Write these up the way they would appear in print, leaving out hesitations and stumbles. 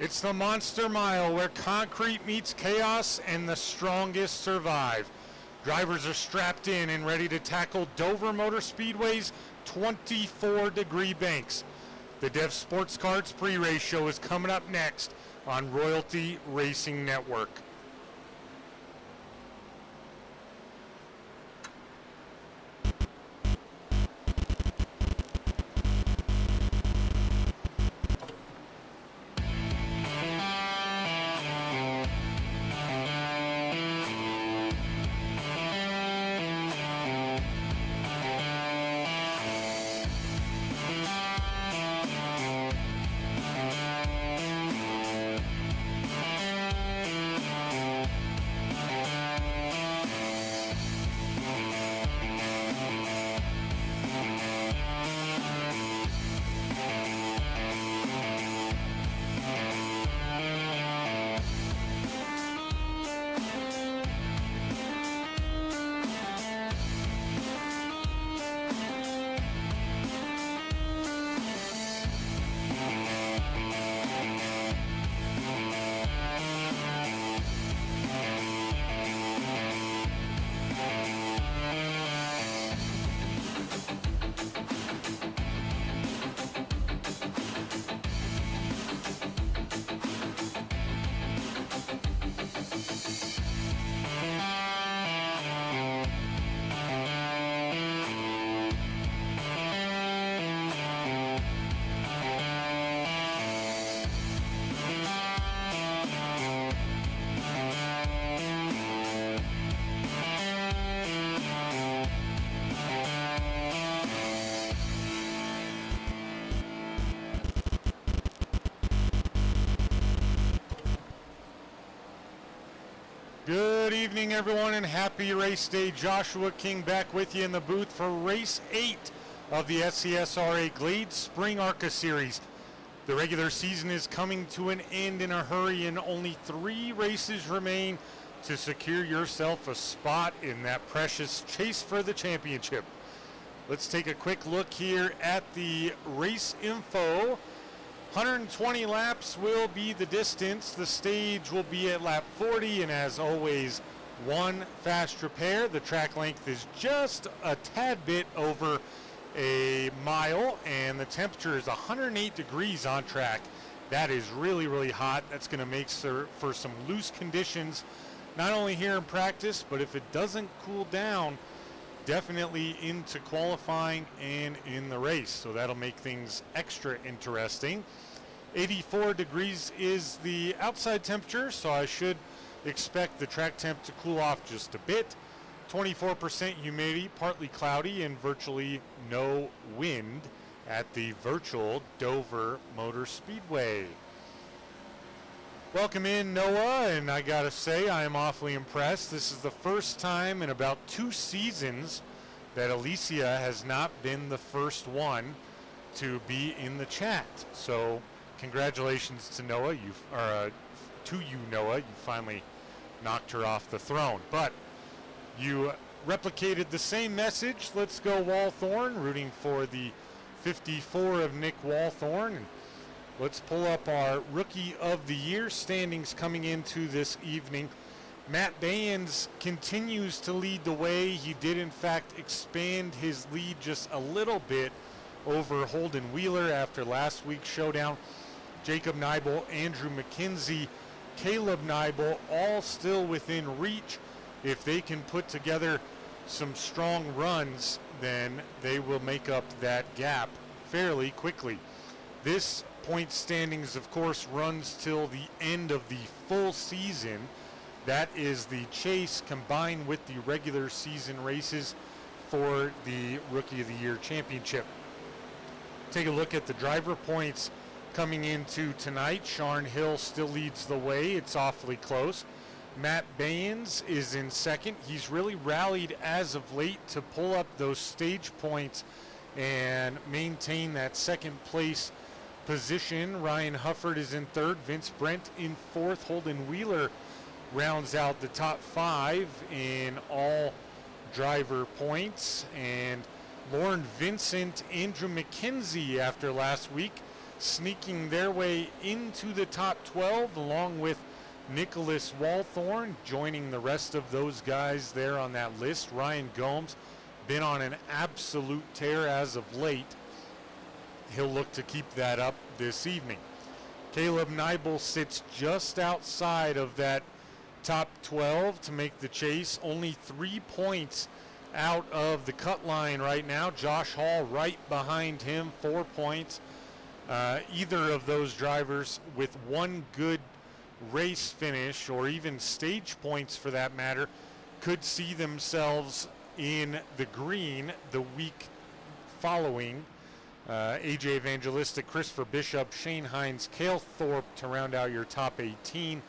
It's the Monster Mile where concrete meets chaos and the strongest survive. Drivers are strapped in and ready to tackle Dover Motor Speedway's 24-degree banks. The Dev Sports Cards pre-race show is coming up next on Royalty Racing Network. Good evening, everyone, and happy race day. Joshua King back with you in the booth for race 8 of the SCSRA Glade Spring ARCA Series. The regular season is coming to an end in a hurry, and only 3 races remain to secure yourself a spot in that precious chase for the championship. Let's take a quick look here at the race info. 120 laps will be the distance. The stage will be at lap 40, and as always, 1 fast repair. The track length is just a tad bit over a mile, and the temperature is 108 degrees on track. That is really, really hot. That's going to make for some loose conditions, not only here in practice, but if it doesn't cool down, definitely into qualifying and in the race. So that'll make things extra interesting. 84 degrees is the outside temperature, so I should expect the track temp to cool off just a bit. 24% humidity, partly cloudy, and virtually no wind at the virtual Dover Motor Speedway. Welcome in, Noah, and I gotta say I am awfully impressed. This is the first time in about 2 seasons that Alicia has not been the first one to be in the chat. So congratulations to Noah. Noah. You finally knocked her off the throne. But you replicated the same message. Let's go Walthorn, rooting for the 54 of Nick Walthorn. And let's pull up our Rookie of the Year standings coming into this evening. Matt Bayens continues to lead the way. He did, in fact, expand his lead just a little bit over Holden Wheeler after last week's showdown. Jacob Neibel, Andrew McKenzie, Caleb Neibel, all still within reach. If they can put together some strong runs, then they will make up that gap fairly quickly. This point standings, of course, runs till the end of the full season. That is the chase combined with the regular season races for the Rookie of the Year championship. Take a look at the driver points coming into tonight. Sharn Hill still leads the way. It's awfully close. Matt Bayens is in second. He's really rallied as of late to pull up those stage points and maintain that second place position. Ryan Hufford is in third. Vince Brent in fourth. Holden Wheeler rounds out the top 5 in all driver points. And Lauren Vincent, Andrew McKenzie after last week sneaking their way into the top 12, along with Nicholas Walthorn joining the rest of those guys there on that list. Ryan Gomes been on an absolute tear as of late. He'll look to keep that up this evening. Caleb Neibel sits just outside of that top 12 to make the chase. Only 3 points out of the cut line right now. Josh Hall right behind him, 4 points. Either of those drivers with one good race finish, or even stage points for that matter, could see themselves in the green the week following. AJ Evangelista, Christopher Bishop, Shane Hines, Cale Thorpe to round out your top 18.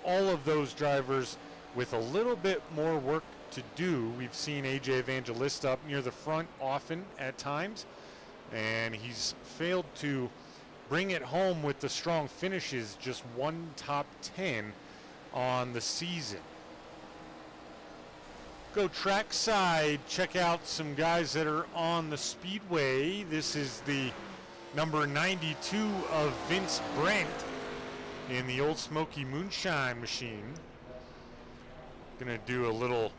All of those drivers with a little bit more work to do. We've seen AJ Evangelista up near the front often at times, and he's failed to bring it home with the strong finishes, just one top 10 on the season. Go trackside, check out some guys that are on the Speedway. This is the number 92 of Vince Brent in the Old Smoky Moonshine machine. Gonna do a little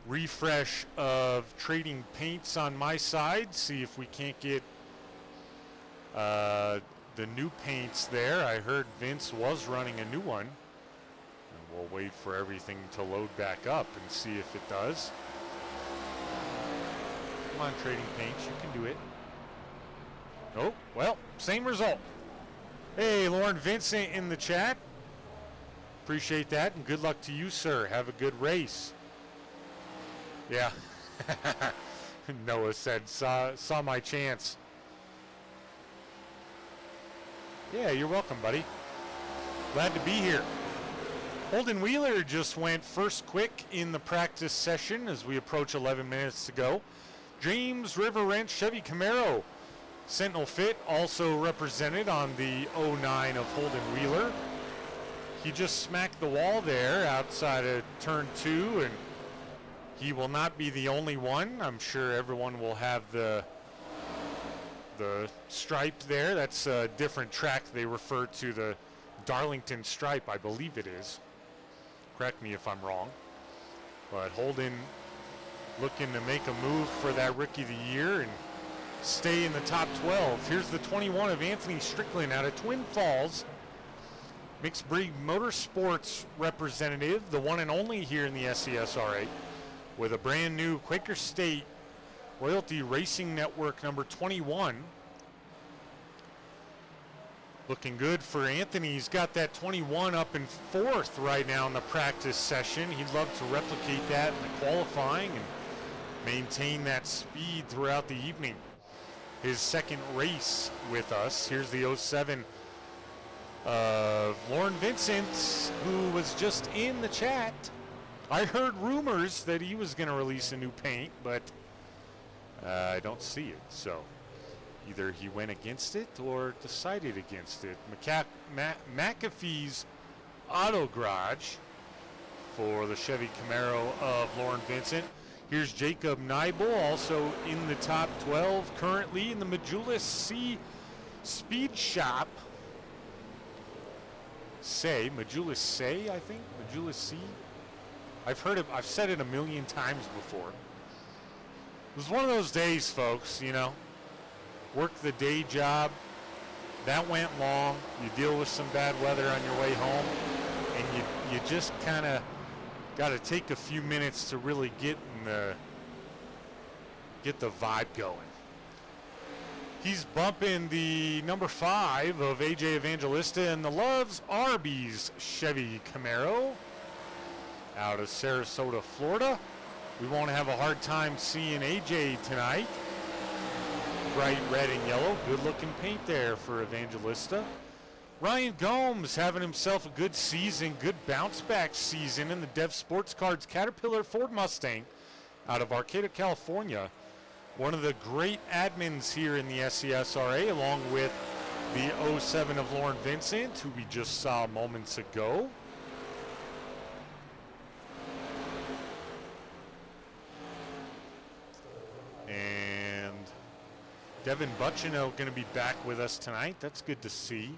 refresh of trading paints on my side, see if we can't get the new paints there. I heard Vince was running a new one. And we'll wait for everything to load back up and see if it does. Come on, trading paints, you can do it. Oh, well, same result. Hey, Lauren Vincent in the chat. Appreciate that, and good luck to you, sir. Have a good race. Yeah. Noah said, saw my chance. Yeah, you're welcome, buddy. Glad to be here. Holden Wheeler just went first quick in the practice session as we approach 11 minutes to go. James River Ranch Chevy Camaro Sentinel Fit also represented on the 09 of Holden Wheeler. He just smacked the wall there outside of turn 2, and he will not be the only one. I'm sure everyone will have the stripe there. That's a different track. They refer to the Darlington stripe, I believe it is. Correct me if I'm wrong. But Holden looking to make a move for that Rookie of the Year and stay in the top 12. Here's the 21 of Anthony Strickland out of Twin Falls. Mixed Breed Motorsports representative, the one and only here in the SCSRA, with a brand new Quaker State Royalty Racing Network number 21. Looking good for Anthony. He's got that 21 up in 4th right now in the practice session. He'd love to replicate that in the qualifying and maintain that speed throughout the evening. His second race with us. Here's the 07 of Lauren Vincent, who was just in the chat. I heard rumors that he was going to release a new paint, but I don't see it. So either he went against it or decided against it. McAfee's Auto Garage for the Chevy Camaro of Lauren Vincent. Here's Jacob Neibel, also in the top 12, currently in the Majulis C Speed Shop. Majulis Say, I think? Majulis C? I've heard it, I've said it a million times before. It was one of those days, folks, you know. Work the day job. That went long. You deal with some bad weather on your way home, and you just kind of got to take a few minutes to really get the vibe going. He's bumping the number 5 of AJ Evangelista in the Loves Arby's Chevy Camaro out of Sarasota, Florida. We won't have a hard time seeing AJ tonight. Bright red and yellow. Good looking paint there for Evangelista. Ryan Gomes having himself a good season, good bounce back season in the Dev Sports Cards Caterpillar Ford Mustang out of Arcata, California. One of the great admins here in the SCSRA, along with the 07 of Lauren Vincent, who we just saw moments ago. And Devin Buccino going to be back with us tonight. That's good to see.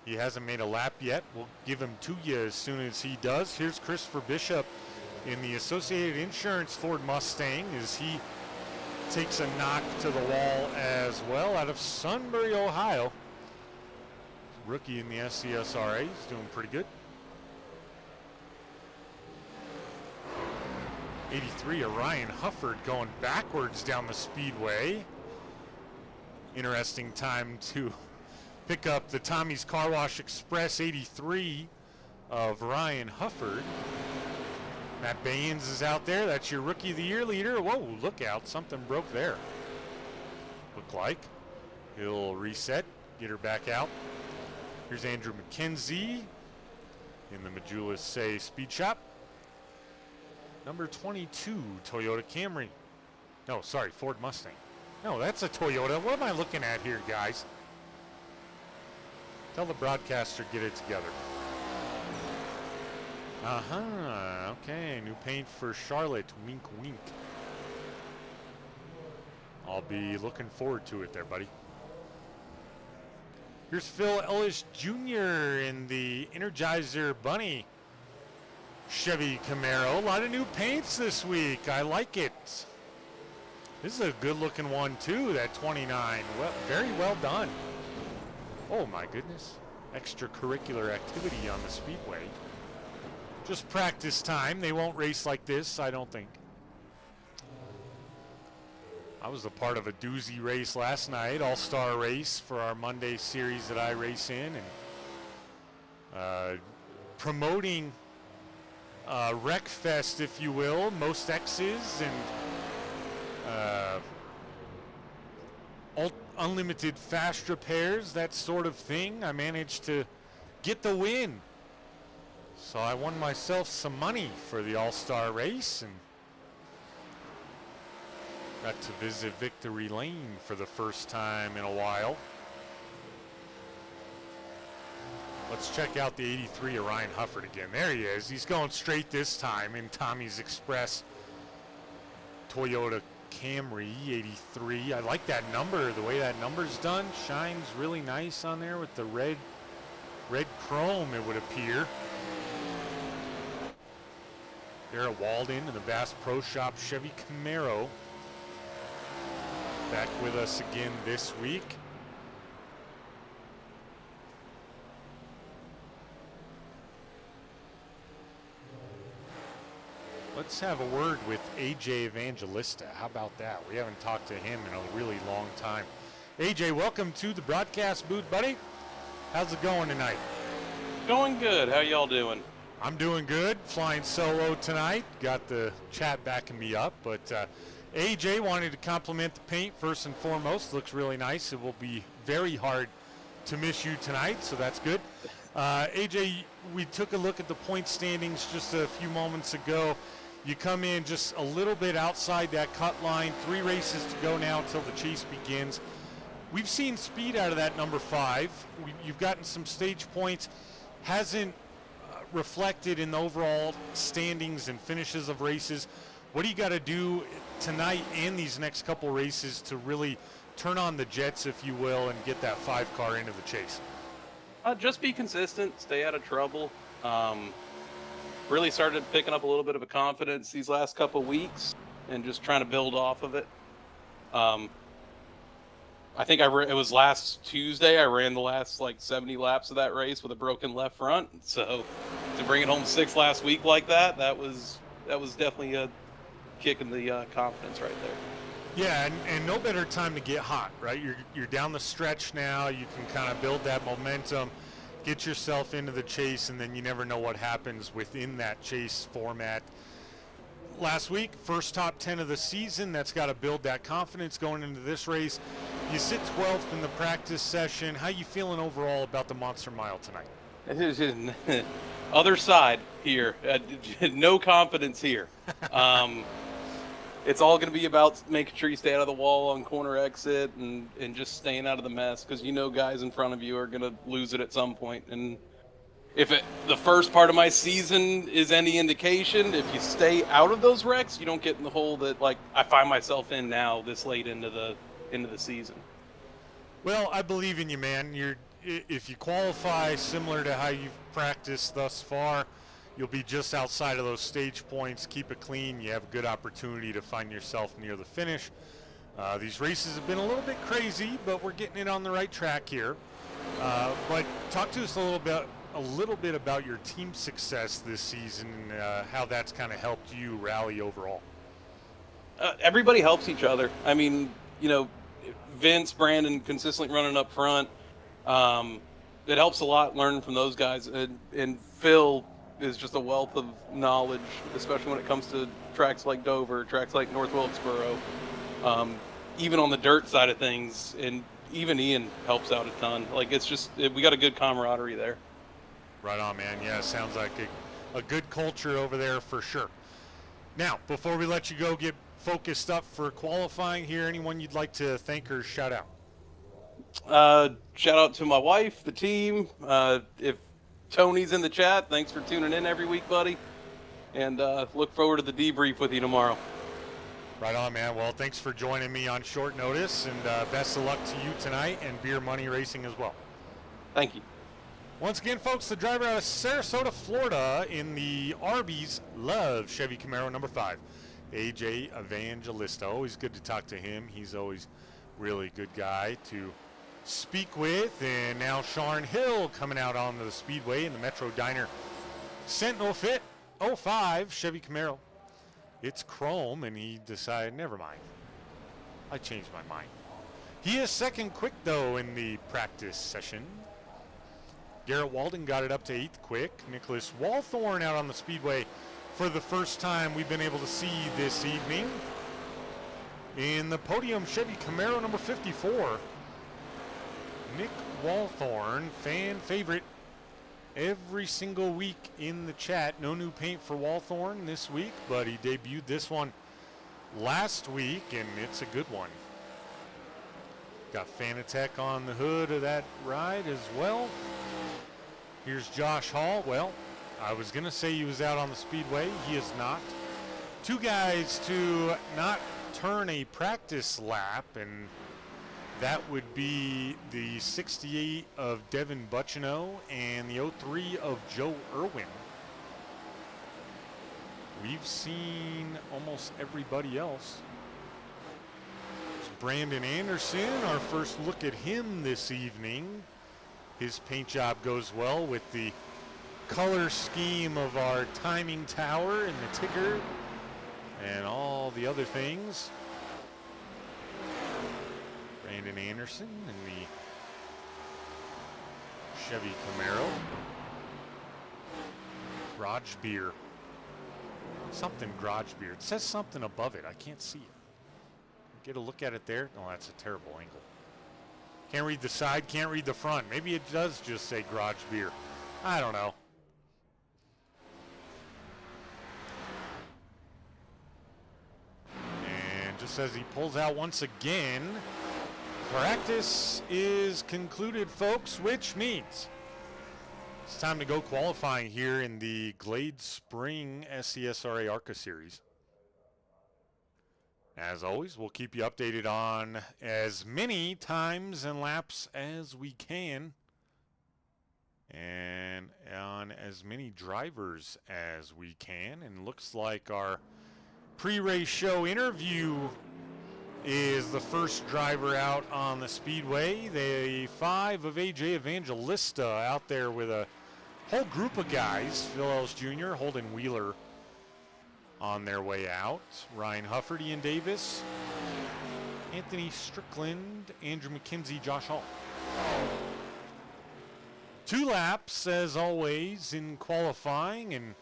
He hasn't made a lap yet. We'll give him to you as soon as he does. Here's Christopher Bishop in the Associated Insurance Ford Mustang as he takes a knock to the wall as well out of Sunbury, Ohio. Rookie in the SCSRA. He's doing pretty good. 83, Ryan Hufford going backwards down the Speedway. Interesting time to pick up the Tommy's Car Wash Express 83 of Ryan Hufford. Matt Baines is out there. That's your Rookie of the Year leader. Whoa, look out. Something broke there. Look like. He'll reset, get her back out. Here's Andrew McKenzie in the Majula Say Speed Shop. Number 22, Toyota Camry. No, sorry, Ford Mustang. No, that's a Toyota. What am I looking at here, guys? Tell the broadcaster get it together. Okay, new paint for Charlotte. Wink, wink. I'll be looking forward to it there, buddy. Here's Phil Ellis Jr. in the Energizer Bunny Chevy Camaro. A lot of new paints this week. I like it. This is a good looking one too, that 29. Well, very well done. Oh my goodness. Extracurricular activity on the Speedway. Just practice time. They won't race like this, I don't think. I was a part of a doozy race last night, all-star race for our Monday series that I race in, and promoting Wreckfest, if you will, most X's and unlimited fast repairs, that sort of thing. I managed to get the win. So I won myself some money for the all-star race and got to visit Victory Lane for the first time in a while. Let's check out the 83 of Ryan Hufford again. There he is. He's going straight this time in Tommy's Express Toyota Camry 83. I like that number. The way that number's done shines really nice on there with the red chrome, it would appear. Garrett Walden in the Bass Pro Shop Chevy Camaro. Back with us again this week. Let's have a word with AJ Evangelista. How about that? We haven't talked to him in a really long time. AJ, welcome to the broadcast booth, buddy. How's it going tonight? Going good. How y'all doing? I'm doing good. Flying solo tonight. Got the chat backing me up, but AJ wanted to compliment the paint first and foremost. Looks really nice. It will be very hard to miss you tonight, so that's good. AJ, we took a look at the point standings just a few moments ago. You come in just a little bit outside that cut line. 3 races to go now until the chase begins. We've seen speed out of that number 5. You've gotten some stage points. Hasn't reflected in the overall standings and finishes of races. What do you got to do tonight and these next couple races to really turn on the jets, if you will, and get that 5 car into the chase? Just be consistent, stay out of trouble. Really started picking up a little bit of a confidence these last couple weeks and just trying to build off of it. I think it was last Tuesday, I ran the last like 70 laps of that race with a broken left front. So to bring it home 6 last week like that was definitely a kick in the confidence right there. Yeah, and no better time to get hot, right? You're down the stretch now. You can kind of build that momentum, get yourself into the chase, and then you never know what happens within that chase format. Last week, first top 10 of the season. That's got to build that confidence going into this race. You sit 12th in the practice session. How you feeling overall about the Monster Mile tonight? Other side here. No confidence here. It's all going to be about making sure you stay out of the wall on corner exit and just staying out of the mess, because you know guys in front of you are going to lose it at some point. And if the first part of my season is any indication, if you stay out of those wrecks, you don't get in the hole that like I find myself in now this late into into the season. Well, I believe in you, man. If you qualify similar to how you've practiced thus far, you'll be just outside of those stage points. Keep it clean. You have a good opportunity to find yourself near the finish. These races have been a little bit crazy, but we're getting it on the right track here. But talk to us a little bit about your team success this season and how that's kind of helped you rally overall. Everybody helps each other. I mean, Vince, Brandon consistently running up front. It helps a lot learning from those guys. And Phil is just a wealth of knowledge, especially when it comes to tracks like Dover, tracks like North Wilkesboro, even on the dirt side of things. And even Ian helps out a ton. Like, it's just, we got a good camaraderie there. Right on, man. Yeah, sounds like a good culture over there for sure. Now, before we let you go get focused up for qualifying here, anyone you'd like to thank or shout out? Shout out to my wife, the team. If Tony's in the chat, thanks for tuning in every week, buddy. And look forward to the debrief with you tomorrow. Right on, man. Well, thanks for joining me on short notice, and best of luck to you tonight and Beer Money Racing as well. Thank you. Once again, folks, the driver out of Sarasota, Florida in the Arby's Love Chevy Camaro number 5, AJ Evangelista. Always good to talk to him. He's always really good guy to speak with. And now Sean Hill coming out onto the Speedway in the Metro Diner Sentinel Fit 05 Chevy Camaro. It's chrome, and he decided, never mind. I changed my mind. He is second quick, though, in the practice session. Garrett Walden got it up to 8th quick. Nicholas Walthorn out on the Speedway for the first time we've been able to see this evening. In the podium, Chevy Camaro number 54. Nick Walthorn, fan favorite every single week in the chat. No new paint for Walthorn this week, but he debuted this one last week, and it's a good one. Got Fanatec on the hood of that ride as well. Here's Josh Hall. Well, I was going to say he was out on the Speedway. He is not. Two guys to not turn a practice lap, and that would be the 68 of Devin Bucciano and the 03 of Joe Irwin. We've seen almost everybody else. It's Brandon Anderson, our first look at him this evening. His paint job goes well with the color scheme of our timing tower and the ticker and all the other things. Brandon Anderson in the Chevy Camaro. Garage beer. Something garage beer. It says something above it. I can't see it. Get a look at it there. No, that's a terrible angle. Can't read the side, can't read the front. Maybe it does just say garage beer. I don't know. And just as he pulls out once again, practice is concluded, folks, which means it's time to go qualifying here in the Glade Spring SCSRA ARCA Series. As always, we'll keep you updated on as many times and laps as we can, and on as many drivers as we can. And looks like our pre-race show interview is the first driver out on the Speedway. The 5 of AJ Evangelista out there with a whole group of guys. Phil Ellis Jr., Holden Wheeler on their way out. Ryan Hufford, Ian Davis, Anthony Strickland, Andrew McKenzie, Josh Hall. 2 laps, as always, in qualifying, and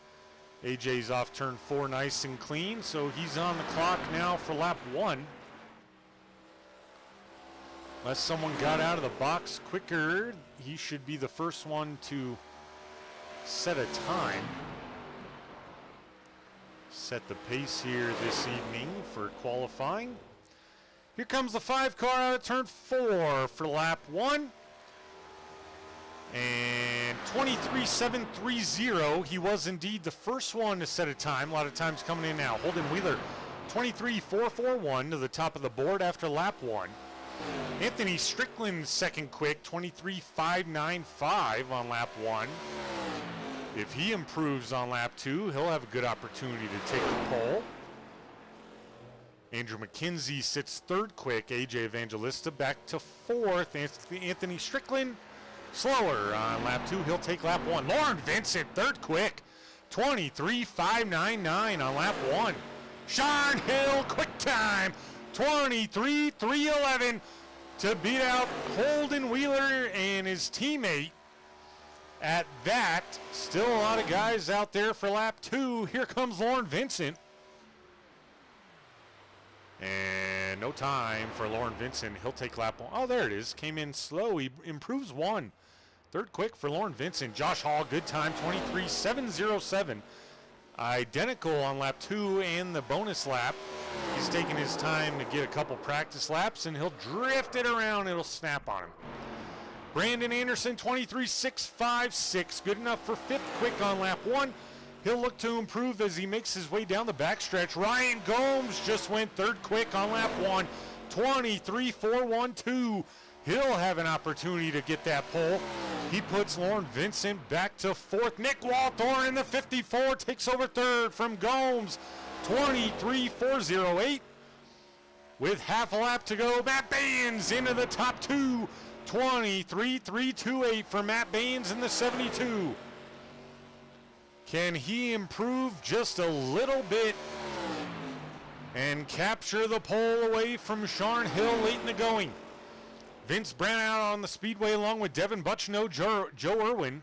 AJ's off turn 4 nice and clean, so he's on the clock now for lap 1. Unless someone got out of the box quicker, he should be the first one to set a time. Set the pace here this evening for qualifying. Here comes the 5 car out of turn 4 for lap 1. And 23.730, he was indeed the first one to set a time. A lot of times coming in now. Holden Wheeler, 23.441 to the top of the board after lap 1. Anthony Strickland second quick, 23.595 on lap 1. If he improves on lap 2, he'll have a good opportunity to take the pole. Andrew McKenzie sits third quick. AJ Evangelista back to fourth. Anthony Strickland slower on lap 2. He'll take lap 1. Lauren Vincent third quick. 23.599 on lap 1. Sharn Hill quick time. 23.311 to beat out Holden Wheeler and his teammate. At that, still a lot of guys out there for lap 2. Here comes Lauren Vincent. And no time for Lauren Vincent. He'll take lap 1. Oh, there it is. Came in slow. He improves 1. Third quick for Lauren Vincent. Josh Hall, good time, 23.707. Identical on lap 2 and the bonus lap. He's taking his time to get a couple practice laps, and he'll drift it around. It'll snap on him. Brandon Anderson, 23.656. Good enough for fifth quick on lap 1. He'll look to improve as he makes his way down the backstretch. Ryan Gomes just went third quick on lap 1. 23.412. He'll have an opportunity to get that pole. He puts Lauren Vincent back to fourth. Nick Walthorn in the 54 takes over third from Gomes. 23.408. With half a lap to go, Matt Baines into the top 2. 23.328 for Matt Baines in the 72. Can he improve just a little bit and capture the pole away from Sharn Hill late in the going? Vince Brandt out on the Speedway along with Devin Butchno, Joe Irwin.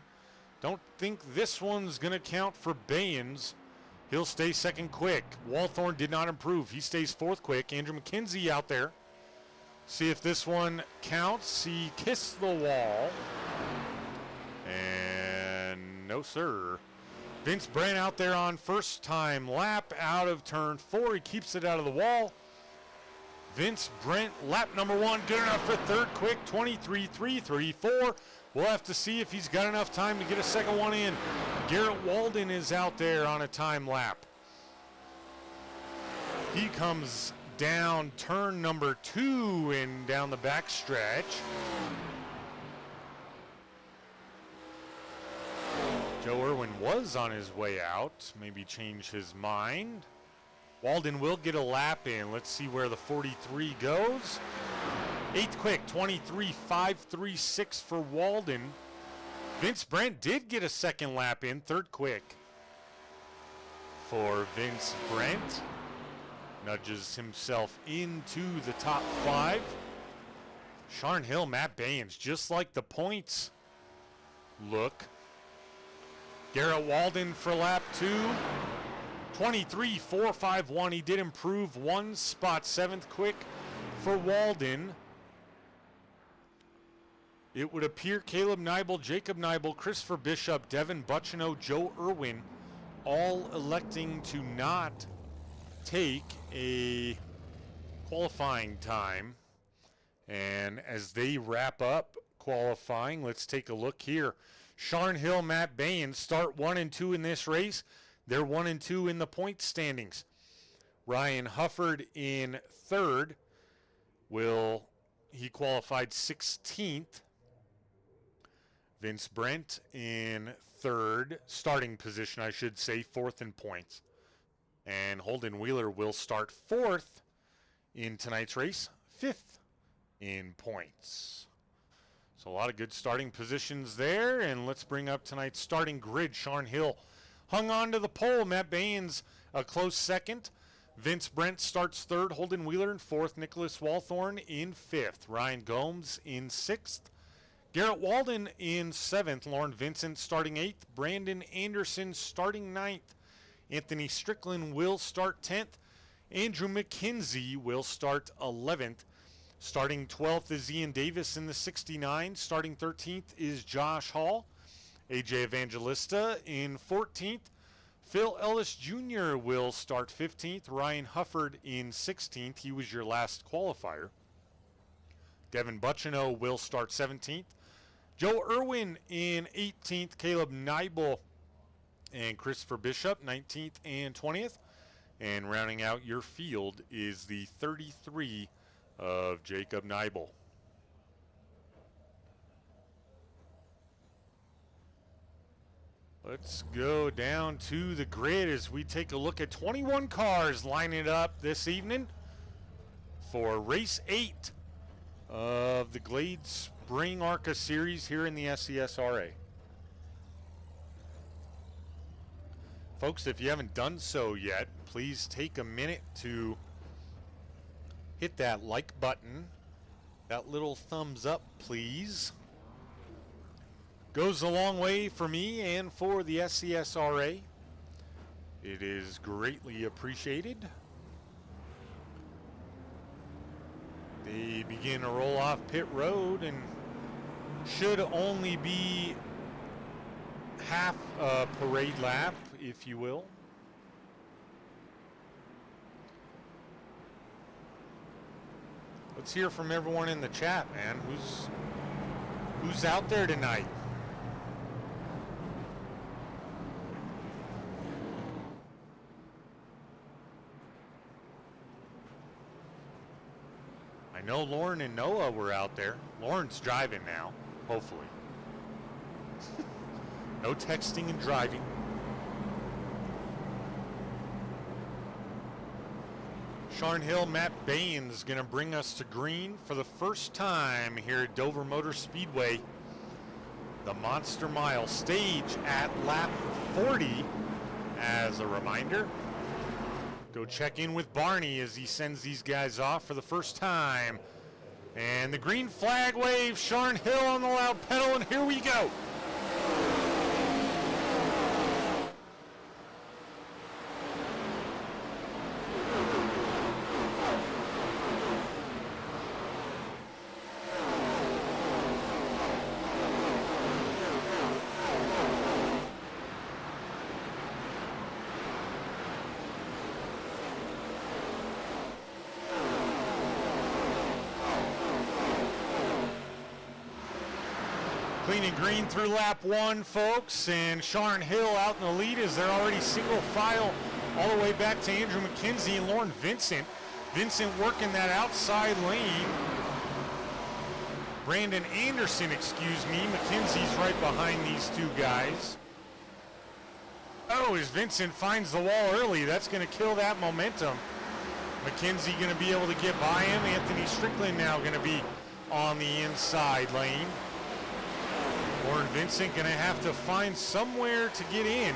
Don't think this one's going to count for Baines. He'll stay second quick. Walthorn did not improve. He stays fourth quick. Andrew McKenzie out there. See if this one counts. He kissed the wall. And no, sir. Vince Brandt out there on first time lap out of turn 4. He keeps it out of the wall. Vince Brandt, lap number 1, good enough for third quick, 23.334. We'll have to see if he's got enough time to get a second one in. Garrett Walden is out there on a time lap. He comes down turn number 2 and down the back stretch. Joe Irwin was on his way out, maybe change his mind. Walden will get a lap in. Let's see where the 43 goes. Eighth quick, 23.536 for Walden. Vince Brandt did get a second lap in, third quick for Vince Brandt. Nudges himself into the top 5. Sharn Hill, Matt Baines, just like the points look. Garrett Walden for lap 2. 23.451. He did improve 1 spot. 7th quick for Walden. It would appear Caleb Neibel, Jacob Neibel, Christopher Bishop, Devin Butchino, Joe Irwin all electing to not take a qualifying time. And as they wrap up qualifying, let's take a look here. Sharn Hill, Matt Baines start 1 and 2 in this race. They're 1 and 2 in the point standings. Ryan Hufford in third. He qualified 16th. Vince Brandt in third, starting position, I should say, 4th in points. And Holden Wheeler will start 4th in tonight's race, 5th in points. So a lot of good starting positions there. And let's bring up tonight's starting grid. Sharn Hill hung on to the pole. Matt Baines a close second. Vince Brandt starts third. Holden Wheeler in fourth. Nicholas Walthorn in fifth. Ryan Gomes in sixth. Garrett Walden in seventh. Lauren Vincent starting eighth. Brandon Anderson starting ninth. Anthony Strickland will start 10th. Andrew McKenzie will start 11th. Starting 12th is Ian Davis in the 69. Starting 13th is Josh Hall. AJ Evangelista in 14th. Phil Ellis Jr. will start 15th. Ryan Hufford in 16th. He was your last qualifier. Devin Butchino will start 17th. Joe Irwin in 18th. Caleb Neibel and Christopher Bishop 19th and 20th. And rounding out your field is the 33 of Jacob Neibel. Let's go down to the grid as we take a look at 21 cars lining up this evening for race 8 of the Glade Spring ARCA series here in the SCSRA. Folks, if you haven't done so yet, please take a minute to hit that like button, that little thumbs up, please. Goes a long way for me and for the SCSRA. It is greatly appreciated. They begin to roll off pit road and should only be half a parade lap, if you will. Let's hear from everyone in the chat, man. Who's out there tonight? I know Lauren and Noah were out there. Lauren's driving now, hopefully. No texting and driving. Sharn Hill, Matt Baines going to bring us to green for the first time here at Dover Motor Speedway. The Monster Mile stage at lap 40 as a reminder. Go check in with Barney as he sends these guys off for the first time. And the green flag wave, Sharn Hill on the loud pedal, and here we go. Clean and green through lap 1, folks, and Sharn Hill out in the lead as they're already single file all the way back to Andrew McKenzie and Lauren Vincent. Vincent working that outside lane. Brandon Anderson, excuse me. McKenzie's right behind these two guys. Oh, as Vincent finds the wall early, that's going to kill that momentum. McKenzie going to be able to get by him. Anthony Strickland now going to be on the inside lane. Lauren Vincent going to have to find somewhere to get in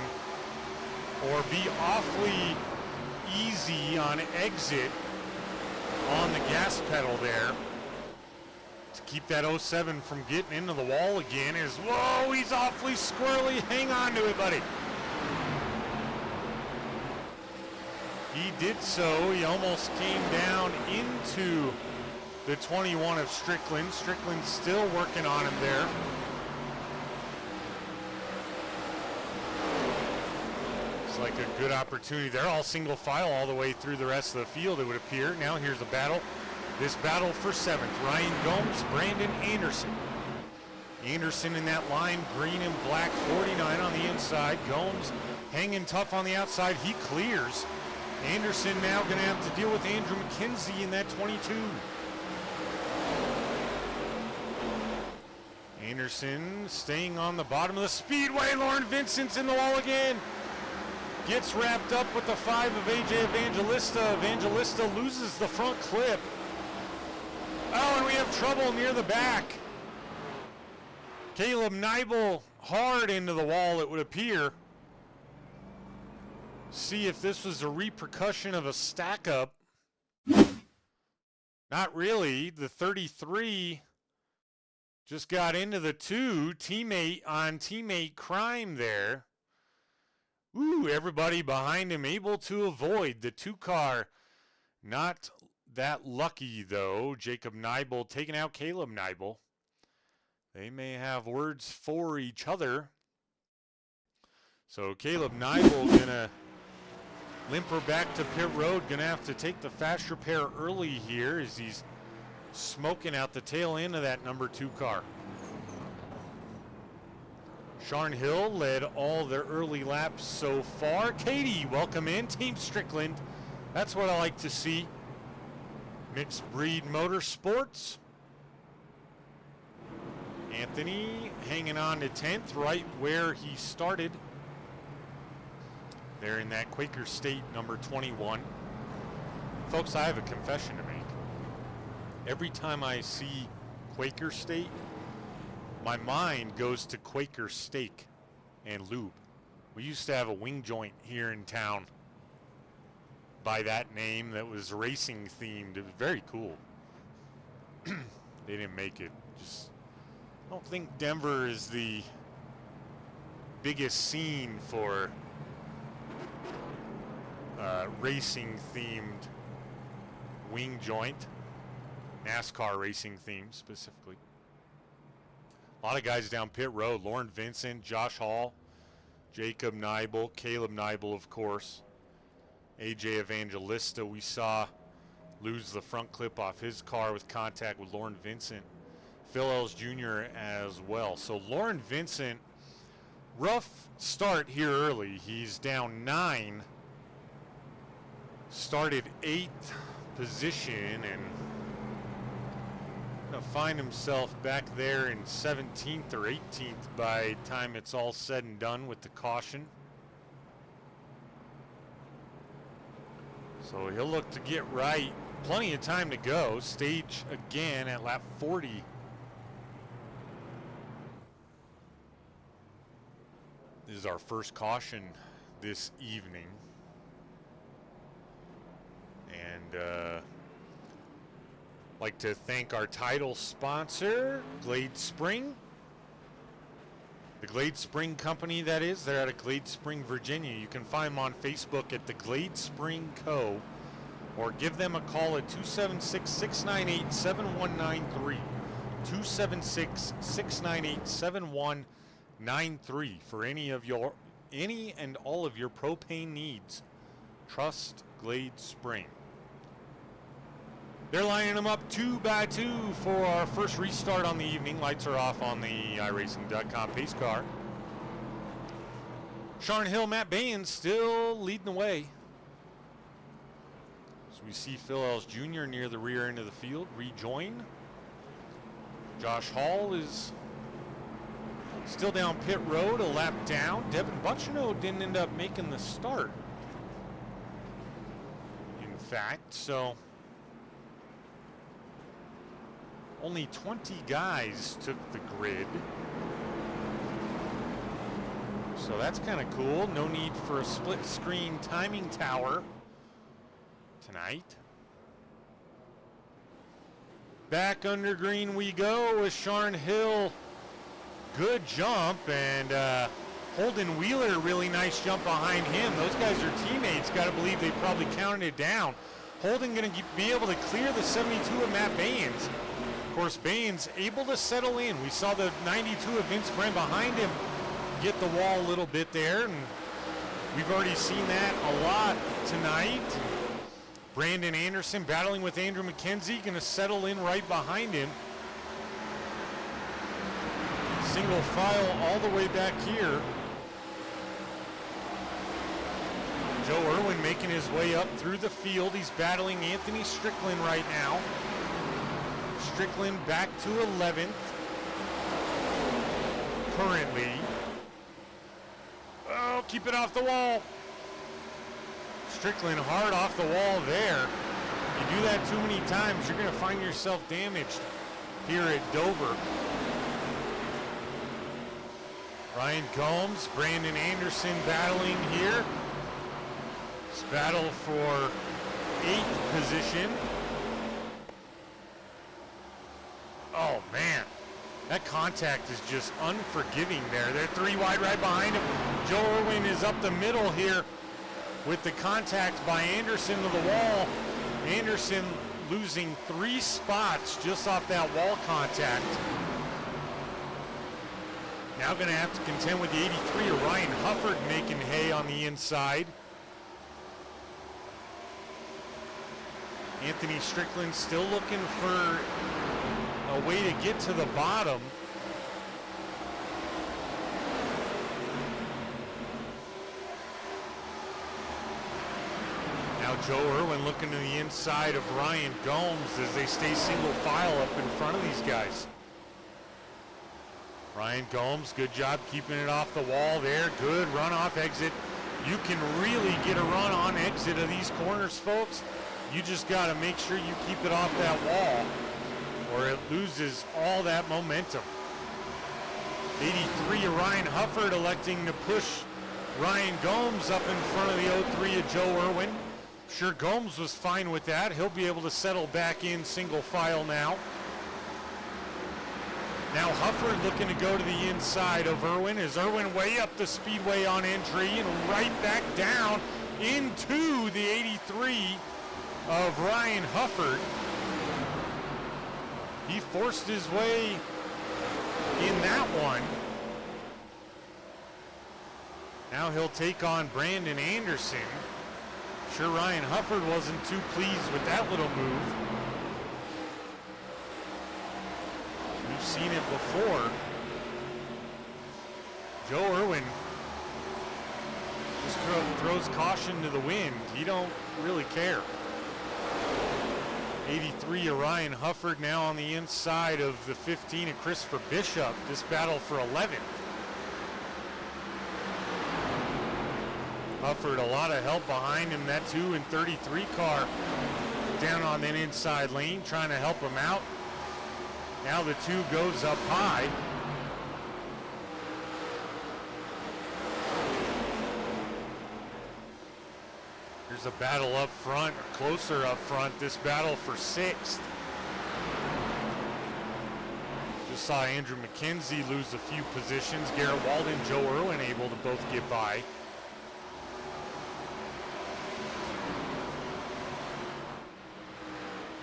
or be awfully easy on exit on the gas pedal there to keep that 07 from getting into the wall again. Is whoa, he's awfully squirrely. Hang on to it, buddy. He did so. He almost came down into the 21 of Strickland. Strickland's still working on him there. It's like a good opportunity. They're all single file all the way through the rest of the field, it would appear. Now here's a battle. This battle for 7th. Ryan Gomes, Brandon Anderson. Anderson in that line, green and black, 49 on the inside. Gomes hanging tough on the outside. He clears. Anderson now going to have to deal with Andrew McKenzie in that 22. Anderson staying on the bottom of the speedway. Lauren Vincent's in the wall again. Gets wrapped up with the 5 of AJ Evangelista. Evangelista loses the front clip. Oh, and we have trouble near the back. Caleb Neibel hard into the wall, it would appear. See if this was a repercussion of a stack up. Not really. The 33 just got into the 2. Teammate on teammate crime there. Ooh, everybody behind him able to avoid the 2 car. Not that lucky, though. Jacob Neibel taking out Caleb Neibel. They may have words for each other. So Caleb Neibel going to limper back to pit road. Going to have to take the fast repair early here as he's smoking out the tail end of that number 2 car. Sharn Hill led all their early laps so far. Katie, welcome in. Team Strickland. That's what I like to see. Mixed Breed Motorsports. Anthony hanging on to 10th, right where he started. They're in that Quaker State number 21. Folks, I have a confession to make. Every time I see Quaker State, my mind goes to Quaker Steak and Lube. We used to have a wing joint here in town by that name that was racing themed. It was very cool. They didn't make it. Just, I don't think Denver is the biggest scene for racing themed wing joint. NASCAR racing theme specifically. A lot of guys down pit road. Lauren Vincent, Josh Hall, Jacob Neibel, Caleb Neibel, of course. AJ Evangelista, we saw lose the front clip off his car with contact with Lauren Vincent. Phil Ells Jr. as well. So Lauren Vincent, rough start here early. He's down 9. Started 8th position and gonna find himself back there in 17th or 18th by the time it's all said and done with the caution. So he'll look to get right. Plenty of time to go. Stage again at lap 40. This is our first caution this evening. And like to thank our title sponsor, Glade Spring. The Glade Spring Company, that is. They're out of Glade Spring, Virginia. You can find them on Facebook at the Glade Spring Co. or give them a call at 276-698-7193. 276-698-7193 for any and all of your propane needs. Trust Glade Spring. They're lining them up 2 by 2 for our first restart on the evening. Lights are off on the iRacing.com pace car. Sharn Hill, Matt Baines still leading the way. So we see Phil Ells Jr. near the rear end of the field rejoin. Josh Hall is still down pit road, a lap down. Devin Buchino didn't end up making the start, in fact, so only 20 guys took the grid. So that's kind of cool. No need for a split screen timing tower tonight. Back under green we go with Sharn Hill. Good jump, and Holden Wheeler, really nice jump behind him. Those guys are teammates. Got to believe they probably counted it down. Holden going to be able to clear the 72 of Matt Baines. Of course, Baines able to settle in. We saw the 92 of Vince Brent behind him get the wall a little bit there, and we've already seen that a lot tonight. Brandon Anderson battling with Andrew McKenzie, going to settle in right behind him. Single file all the way back here. Joe Irwin making his way up through the field. He's battling Anthony Strickland right now. Strickland back to 11th currently. Oh, keep it off the wall. Strickland hard off the wall there. You do that too many times, you're going to find yourself damaged here at Dover. Ryan Combs, Brandon Anderson battling here. It's battle for 8th position. Oh man, that contact is just unforgiving there. They're 3 wide right behind him. Joe Irwin is up the middle here with the contact by Anderson to the wall. Anderson losing 3 spots just off that wall contact. Now going to have to contend with the 83 of Ryan Hufford making hay on the inside. Anthony Strickland still looking for a way to get to the bottom. Now Joe Irwin looking to the inside of Ryan Gomes as they stay single file up in front of these guys. Ryan Gomes, good job keeping it off the wall there. Good runoff exit. You can really get a run on exit of these corners, folks. You just got to make sure you keep it off that wall or it loses all that momentum. 83 of Ryan Hufford electing to push Ryan Gomes up in front of the 03 of Joe Irwin. Sure, Gomes was fine with that. He'll be able to settle back in single file now. Now Hufford looking to go to the inside of Irwin. Is Irwin way up the speedway on entry and right back down into the 83 of Ryan Hufford. He forced his way in that one. Now he'll take on Brandon Anderson. Sure, Ryan Hufford wasn't too pleased with that little move. We've seen it before. Joe Irwin just throws caution to the wind. He don't really care. 83 of Ryan Hufford now on the inside of the 15 of Christopher Bishop. This battle for 11th. Hufford, a lot of help behind him. That 2 and 33 car down on that inside lane trying to help him out. Now the 2 goes up high. There's a battle up front, or closer up front. This battle for 6th. Just saw Andrew McKenzie lose a few positions. Garrett Walden, Joe Irwin able to both get by.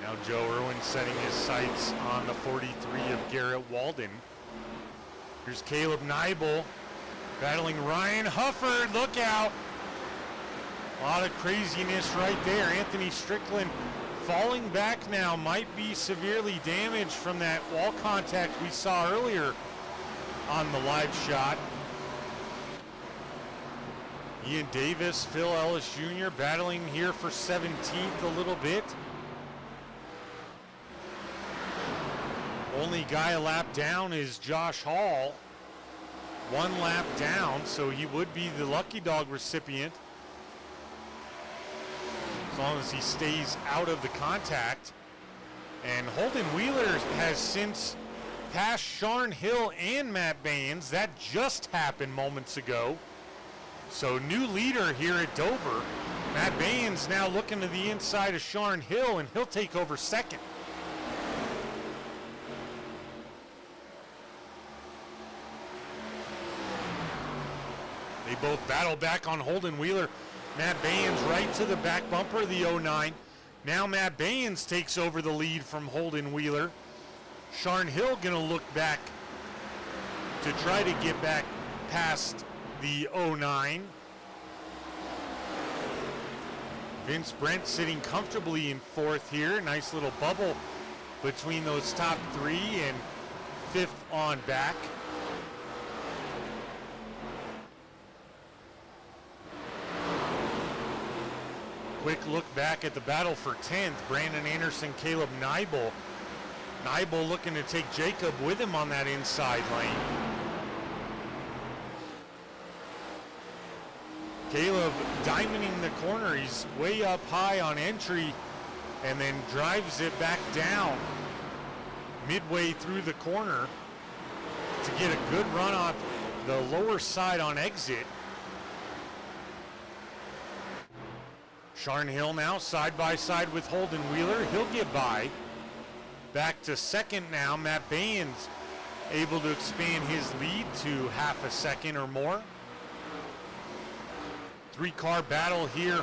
Now Joe Irwin setting his sights on the 43 of Garrett Walden. Here's Caleb Nibel battling Ryan Hufford. Look out. A lot of craziness right there. Anthony Strickland falling back now. Might be severely damaged from that wall contact we saw earlier on the live shot. Ian Davis, Phil Ellis Jr. battling here for 17th a little bit. Only guy a lap down is Josh Hall. 1 lap down, so he would be the lucky dog recipient as long as he stays out of the contact. And Holden Wheeler has since passed Sharn Hill and Matt Baines. That just happened moments ago. So new leader here at Dover. Matt Baines now looking to the inside of Sharn Hill, and he'll take over 2nd. They both battle back on Holden Wheeler. Matt Baines right to the back bumper of the 09. Now Matt Baines takes over the lead from Holden Wheeler. Sharn Hill gonna look back to try to get back past the 09. Vince Brent sitting comfortably in 4th here. Nice little bubble between those top 3 and 5th on back. Quick look back at the battle for 10th. Brandon Anderson, Caleb Nibel. Nibel looking to take Jacob with him on that inside lane. Caleb diamonding the corner. He's way up high on entry and then drives it back down midway through the corner to get a good run off the lower side on exit. Sharn Hill now side by side with Holden Wheeler. He'll get by. Back to 2nd now. Matt Baines able to expand his lead to half a second or more. 3-car battle here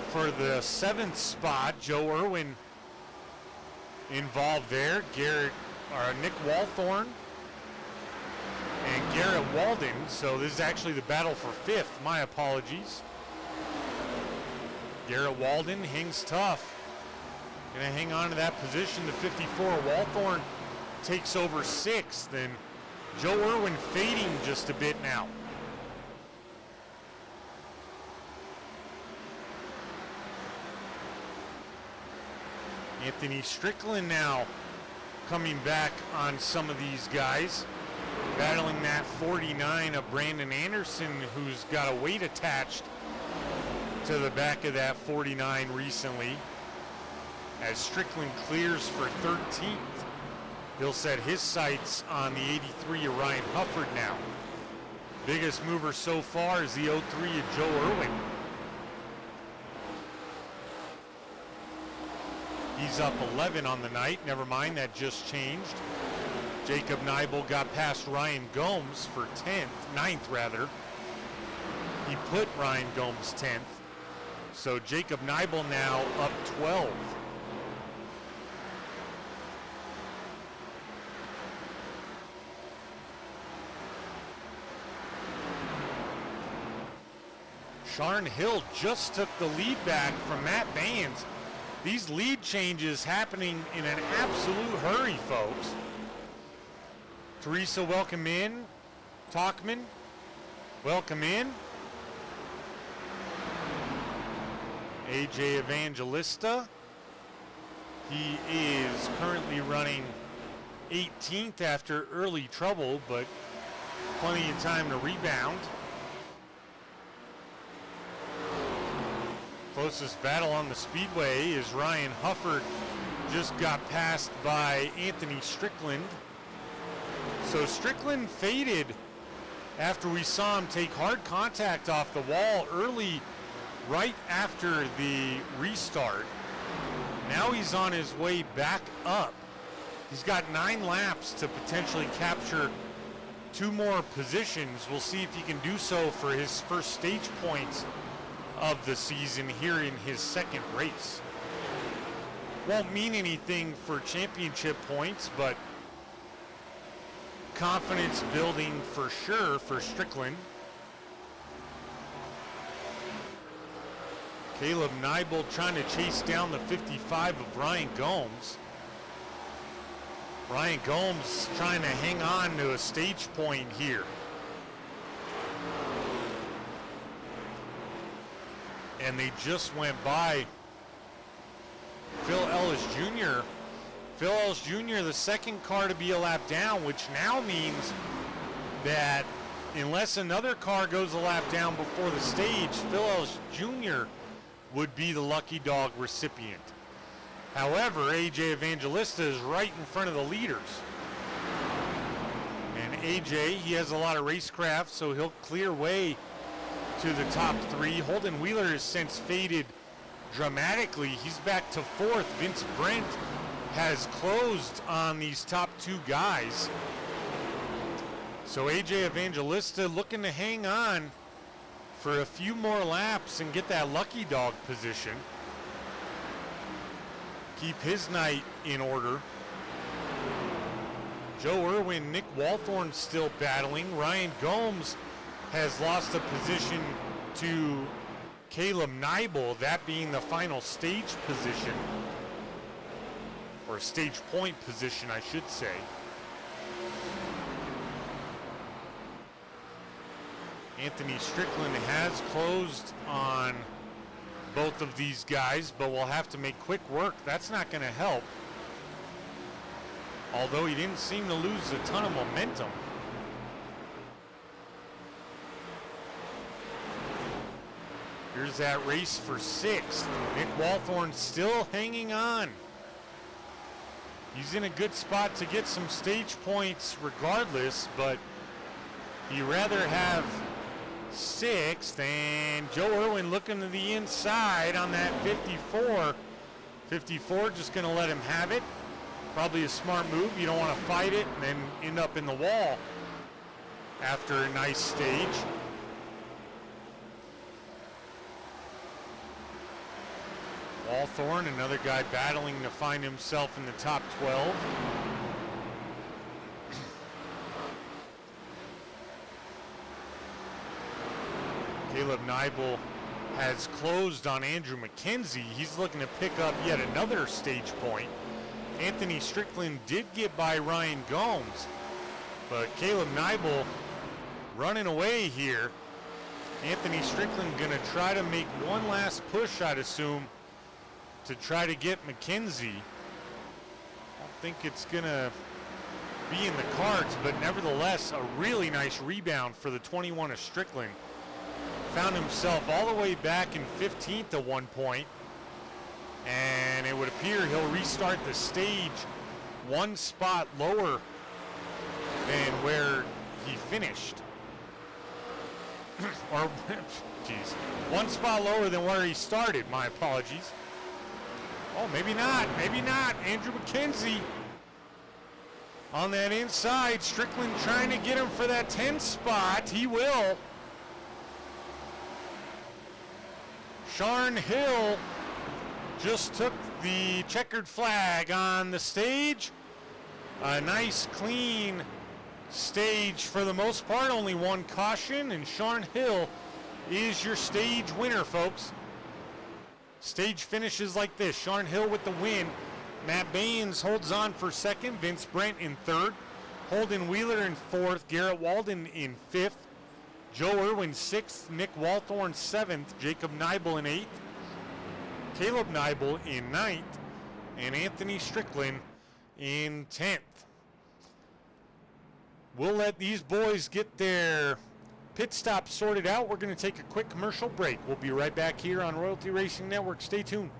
for the 7th spot. Joe Irwin involved there. Nick Walthorn and Garrett Walden. So this is actually the battle for 5th. My apologies. Garrett Walden hangs tough. Gonna hang on to that position. The 54 Walthorn takes over 6th, and Joe Irwin fading just a bit now. Anthony Strickland now coming back on some of these guys, battling that 49 of Brandon Anderson, who's got a weight attached to the back of that 49 recently. As Strickland clears for 13th, he'll set his sights on the 83 of Ryan Hufford now. Biggest mover so far is the 03 of Joe Irwin. He's up 11 on the night. Never mind, that just changed. Jacob Neibel got past Ryan Gomes for 9th rather. He put Ryan Gomes 10th. So Jacob Neibel now up 12. Sharn Hill just took the lead back from Matt Baines. These lead changes happening in an absolute hurry, folks. Teresa, welcome in. Talkman, welcome in. AJ Evangelista, he is currently running 18th after early trouble, but plenty of time to rebound. Closest battle on the Speedway is Ryan Hufford, just got passed by Anthony Strickland. So Strickland faded after we saw him take hard contact off the wall early, right after the restart. Now he's on his way back up. He's got 9 laps to potentially capture 2 more positions. We'll see if he can do so for his first stage points of the season here in his second race. Won't mean anything for championship points, but confidence building for sure for Strickland. Caleb Neibel trying to chase down the 55 of Ryan Gomes. Ryan Gomes trying to hang on to a stage point here. And they just went by Phil Ellis Jr. Phil Ellis Jr., the second car to be a lap down, which now means that unless another car goes a lap down before the stage, Phil Ellis Jr. would be the lucky dog recipient. However, AJ Evangelista is right in front of the leaders. And AJ, he has a lot of racecraft, so he'll clear way to the top 3. Holden Wheeler has since faded dramatically. He's back to 4th. Vince Brent has closed on these top 2 guys. So AJ Evangelista looking to hang on for a few more laps and get that lucky dog position. Keep his night in order. Joe Irwin, Nick Walthorn still battling. Ryan Gomes has lost a position to Caleb Neibel, that being the final stage position, or stage point position, I should say. Anthony Strickland has closed on both of these guys, but will have to make quick work. That's not going to help. Although he didn't seem to lose a ton of momentum. Here's that race for 6th. Nick Walthorn still hanging on. He's in a good spot to get some stage points regardless, but he'd rather have 6th. And Joe Irwin looking to the inside on that 54. 54 just going to let him have it. Probably a smart move. You don't want to fight it and then end up in the wall after a nice stage. Walthorn, another guy battling to find himself in the top 12. Caleb Neibel has closed on Andrew McKenzie. He's looking to pick up yet another stage point. Anthony Strickland did get by Ryan Gomes, but Caleb Neibel running away here. Anthony Strickland gonna try to make one last push, I'd assume, to try to get McKenzie. I don't think it's going to be in the cards, but nevertheless, a really nice rebound for the 21 of Strickland. Found himself all the way back in 15th at one point, and it would appear he'll restart the stage one spot lower than where he finished. Or, geez, one spot lower than where he started. My apologies. Oh, maybe not. Maybe not. Andrew McKenzie on that inside. Strickland trying to get him for that 10 spot. He will. Sharn Hill just took the checkered flag on the stage. A nice, clean stage for the most part. Only one caution, and Sharn Hill is your stage winner, folks. Stage finishes like this. Sharn Hill with the win. Matt Baines holds on for second. Vince Brent in third. Holden Wheeler in fourth. Garrett Walden in fifth. Joe Irwin sixth. Nick Walthorn seventh. Jacob Neibel in eighth. Caleb Neibel in ninth. And Anthony Strickland in 10th. We'll let these boys get their pit stop sorted out. We're going to take a quick commercial break. We'll be right back here on Royalty Racing Network. Stay tuned.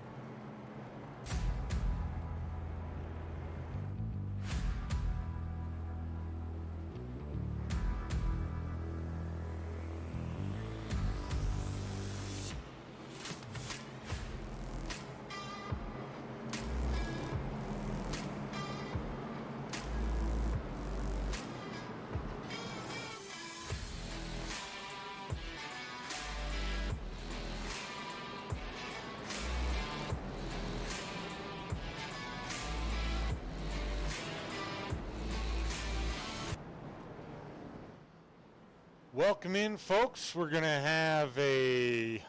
Welcome in, folks. We're going to have a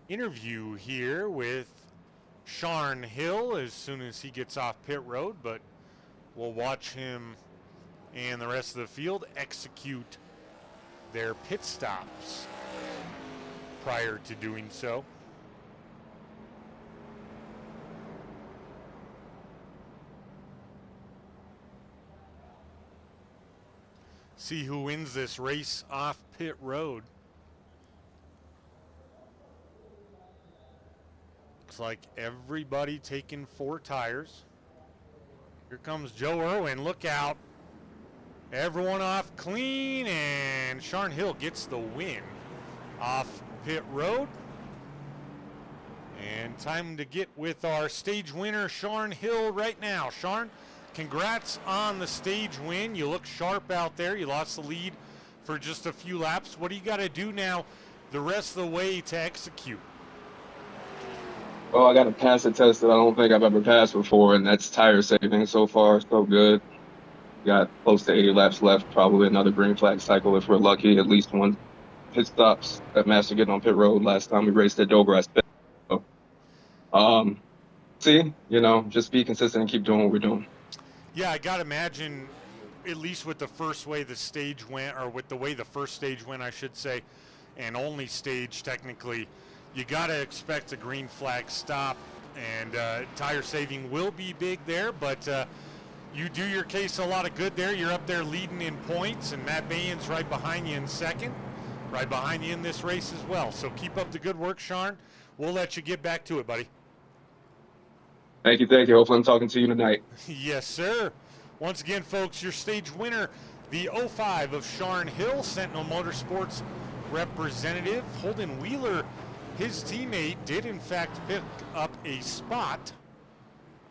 interview here with Sharn Hill as soon as he gets off pit road, but we'll watch him and the rest of the field execute their pit stops prior to doing so. See who wins this race off pit road. Looks like everybody taking 4 tires. Here comes Joe Irwin. Look out. Everyone off clean, and Sharn Hill gets the win off pit road. And time to get with our stage winner, Sharn Hill, right now. Sharn, congrats on the stage win. You look sharp out there. You lost the lead for just a few laps. What do you got to do now the rest of the way to execute? Well, I got to pass a test that I don't think I've ever passed before, and that's tire saving. So far, so good. Got close to 80 laps left, probably another green flag cycle if we're lucky. At least one pit stops at Master getting on pit road. Last time we raced at Dover, I spent. So, just be consistent and keep doing what we're doing. Yeah, I got to imagine, at least with the first way the stage went, or with the way the first stage went, I should say, and only stage technically, you got to expect a green flag stop, and tire saving will be big there, but you do your case a lot of good there. You're up there leading in points, and Matt Baines right behind you in second, right behind you in this race as well. So keep up the good work, Sharn. We'll let you get back to it, buddy. Thank you. Hopefully I'm talking to you tonight. Yes, sir. Once again, folks, your stage winner, the 05 of Sharn Hill, Sentinel Motorsports representative. Holden Wheeler, his teammate, did in fact pick up a spot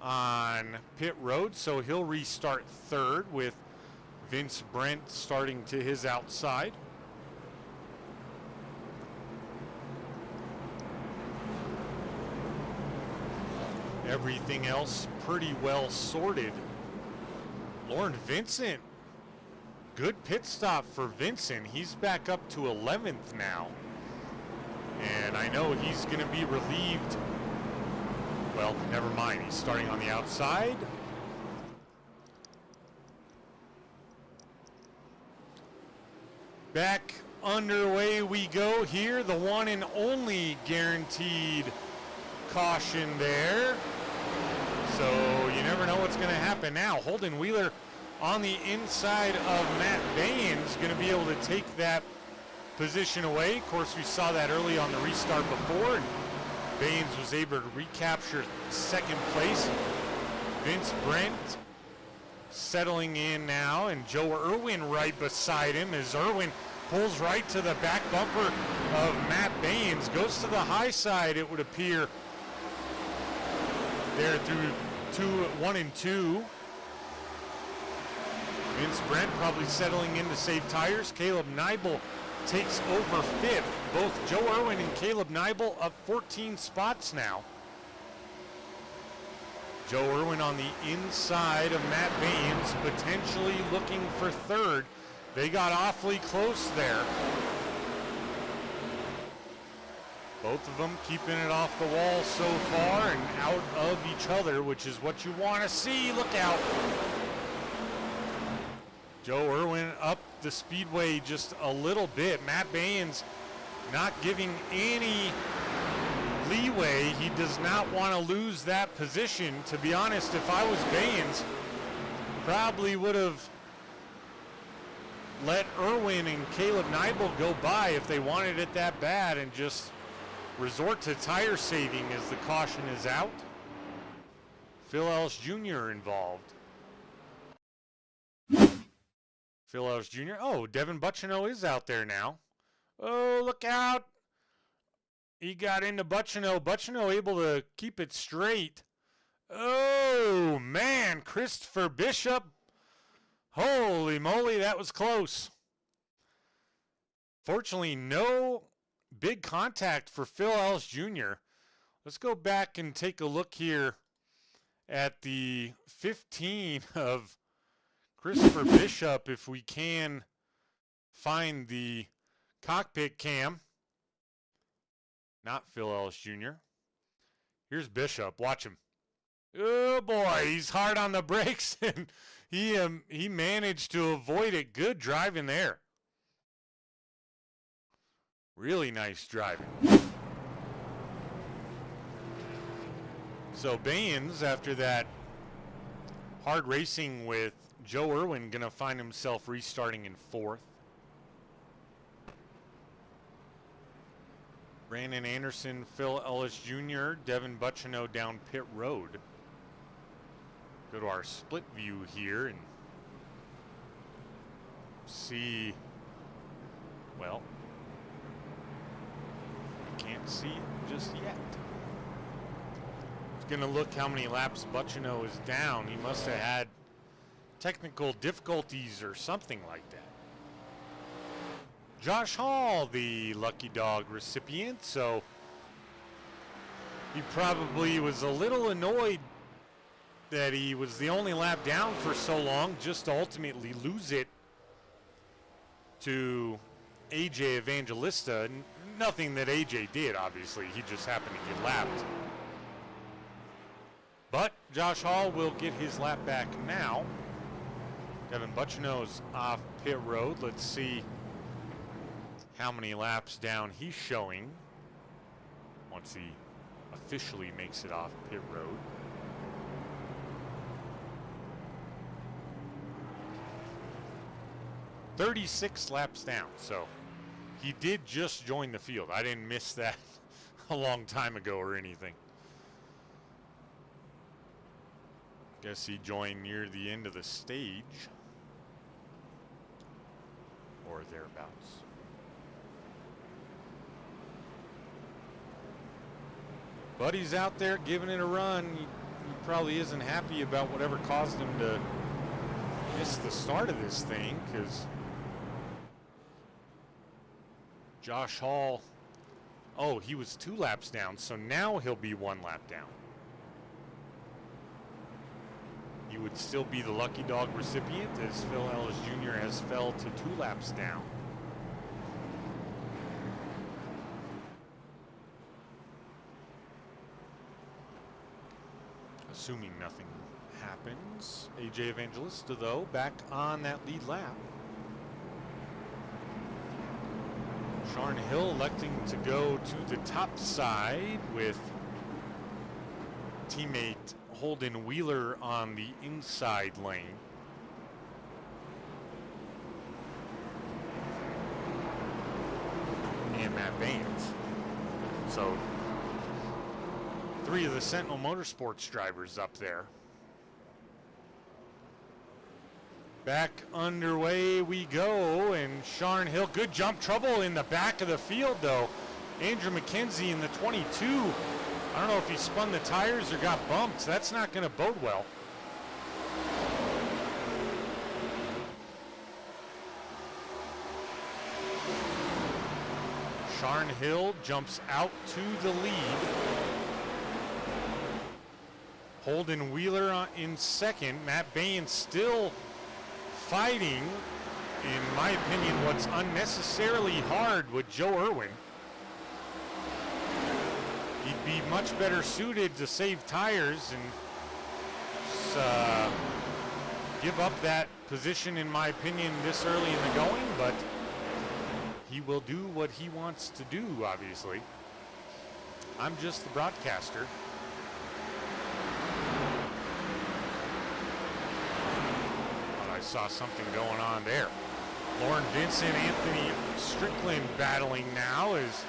on pit road, so he'll restart third with Vince Brent starting to his outside. Everything else pretty well sorted. Lauren Vincent, good pit stop for Vincent. He's back up to 11th now. And I know he's going to be relieved. Well, never mind. He's starting on the outside. Back underway we go here. The one and only guaranteed caution there. So you never know what's going to happen now. Holden Wheeler on the inside of Matt Baines, going to be able to take that position away. Of course, we saw that early on the restart before, and Baines was able to recapture second place. Vince Brent settling in now, and Joe Irwin right beside him as Irwin pulls right to the back bumper of Matt Baines, goes to the high side, it would appear, there through 1 and 2. Vince Brent probably settling in to save tires. Caleb Neibel takes over 5th. Both Joe Irwin and Caleb Neibel up 14 spots now. Joe Irwin on the inside of Matt Baines, potentially looking for 3rd. They got awfully close there. Both of them keeping it off the wall so far and out of each other, which is what you want to see. Look out. Joe Irwin up the speedway just a little bit. Matt Baines not giving any leeway. He does not want to lose that position. To be honest, if I was Baines, probably would have let Irwin and Caleb Neibel go by if they wanted it that bad and just resort to tire saving as the caution is out. Phil Ellis Jr. involved. Phil Ellis Jr. Oh, Devin Bucciano is out there now. Oh, look out. He got into Bucciano. Bucciano able to keep it straight. Oh, man. Christopher Bishop. Holy moly, that was close. Fortunately, no big contact for Phil Ellis Jr. Let's go back and take a look here at the 15 of Christopher Bishop, if we can find the cockpit cam. Not Phil Ellis Jr. Here's Bishop. Watch him. Oh boy, he's hard on the brakes, and he managed to avoid it. Good driving there. Really nice driving. So Baines, after that hard racing with Joe Irwin, gonna find himself restarting in 4th. Brandon Anderson, Phil Ellis Jr., Devin Bucciano down pit road. Go to our split view here and see, well, can't see it just yet. It's gonna look how many laps Bucciano is down. He must have had technical difficulties or something like that. Josh Hall, the lucky dog recipient, so he probably was a little annoyed that he was the only lap down for so long, just to ultimately lose it to AJ Evangelista. Nothing that AJ did, obviously. He just happened to get lapped. But Josh Hall will get his lap back now. Devin Bucciano's off pit road. Let's see how many laps down he's showing once he officially makes it off pit road. "36 laps down, so he did just join the field. I didn't miss that a long time ago or anything. Guess he joined near the end of the stage or thereabouts. But he's out there giving it a run. He probably isn't happy about whatever caused him to miss the start of this thing, because Josh Hall, oh, he was 2 laps down, so now he'll be 1 lap down. He would still be the lucky dog recipient, as Phil Ellis Jr. has fell to 2 laps down. Assuming nothing happens. AJ Evangelista, though, back on that lead lap. Sharon Hill electing to go to the top side with teammate Holden Wheeler on the inside lane. And Matt Baines. So 3 of the Sentinel Motorsports drivers up there. Back underway we go, and Sharn Hill, good jump, trouble in the back of the field though. Andrew McKenzie in the 22. I don't know if he spun the tires or got bumped. That's not going to bode well. Sharn Hill jumps out to the lead. Holden Wheeler in second. Matt Baines still fighting, in my opinion, what's unnecessarily hard with Joe Irwin. He'd be much better suited to save tires and give up that position, in my opinion, this early in the going, but he will do what he wants to do, obviously. I'm just the broadcaster. Thought I saw something going on there. Lauren Vincent, Anthony Strickland battling now as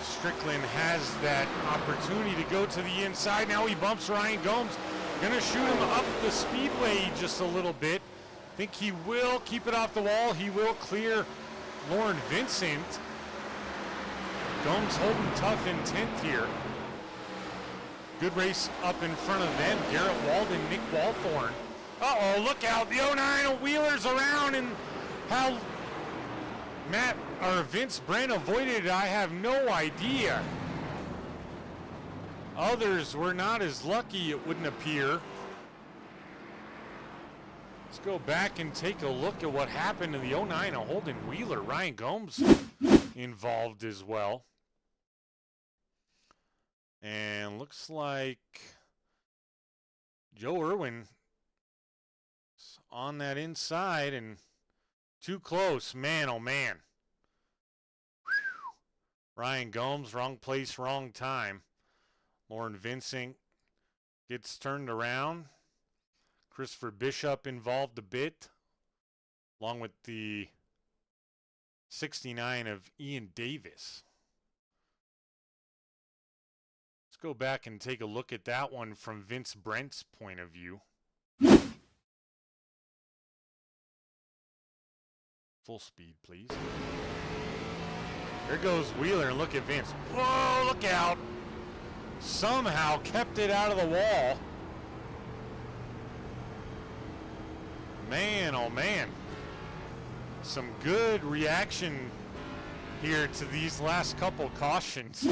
Strickland has that opportunity to go to the inside. Now he bumps Ryan Gomes. Gonna shoot him up the speedway just a little bit. Think he will keep it off the wall. He will clear Lauren Vincent. Gomes holding tough in 10th here. Good race up in front of them. Garrett Walden, Nick Walthorn. Uh-oh, look out. The 09 Wheeler's around, and how Vince Brand avoided it, I have no idea. Others were not as lucky, it wouldn't appear. Let's go back and take a look at what happened to the 09 Holden Wheeler. Ryan Gomes involved as well. And looks like Joe Irwin is on that inside and too close. Man, oh man. Ryan Gomes, wrong place, wrong time. Lauren Vincent gets turned around. Christopher Bishop involved a bit, along with the 69 of Ian Davis. Let's go back and take a look at that one from Vince Brent's point of view. Full speed, please. There goes Wheeler, and look at Vince. Whoa, look out. Somehow kept it out of the wall. Man, oh man. Some good reaction here to these last couple cautions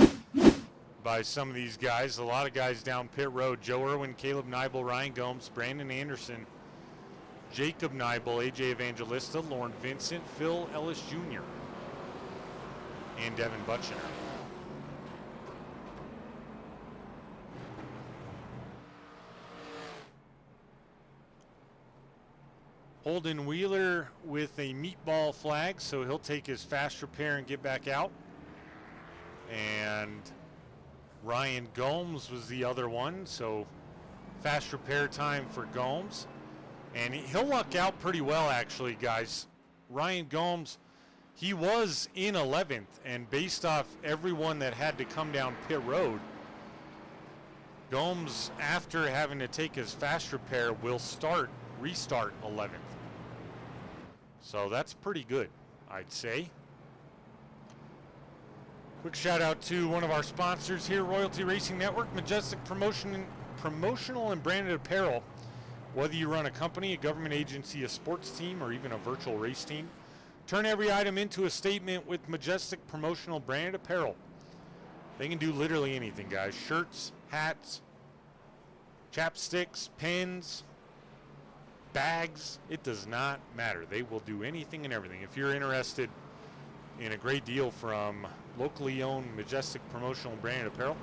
by some of these guys. A lot of guys down pit road. Joe Irwin, Caleb Neibel, Ryan Gomes, Brandon Anderson, Jacob Neibel, AJ Evangelista, Lauren Vincent, Phil Ellis Jr., and Devin Butchner. Holden Wheeler with a meatball flag, so he'll take his fast repair and get back out. And Ryan Gomes was the other one, so fast repair time for Gomes. And he'll luck out pretty well, actually, guys. Ryan Gomes, he was in 11th, and based off everyone that had to come down pit road, Gomes, after having to take his fast repair, will restart 11th. So that's pretty good, I'd say. Quick shout out to one of our sponsors here, Royalty Racing Network, Majestic Promotional and Branded Apparel. Whether you run a company, a government agency, a sports team, or even a virtual race team, turn every item into a statement with Majestic Promotional Branded Apparel. They can do literally anything, guys. Shirts, hats, chapsticks, pens, bags. It does not matter. They will do anything and everything. If you're interested in a great deal from locally owned Majestic Promotional Branded Apparel,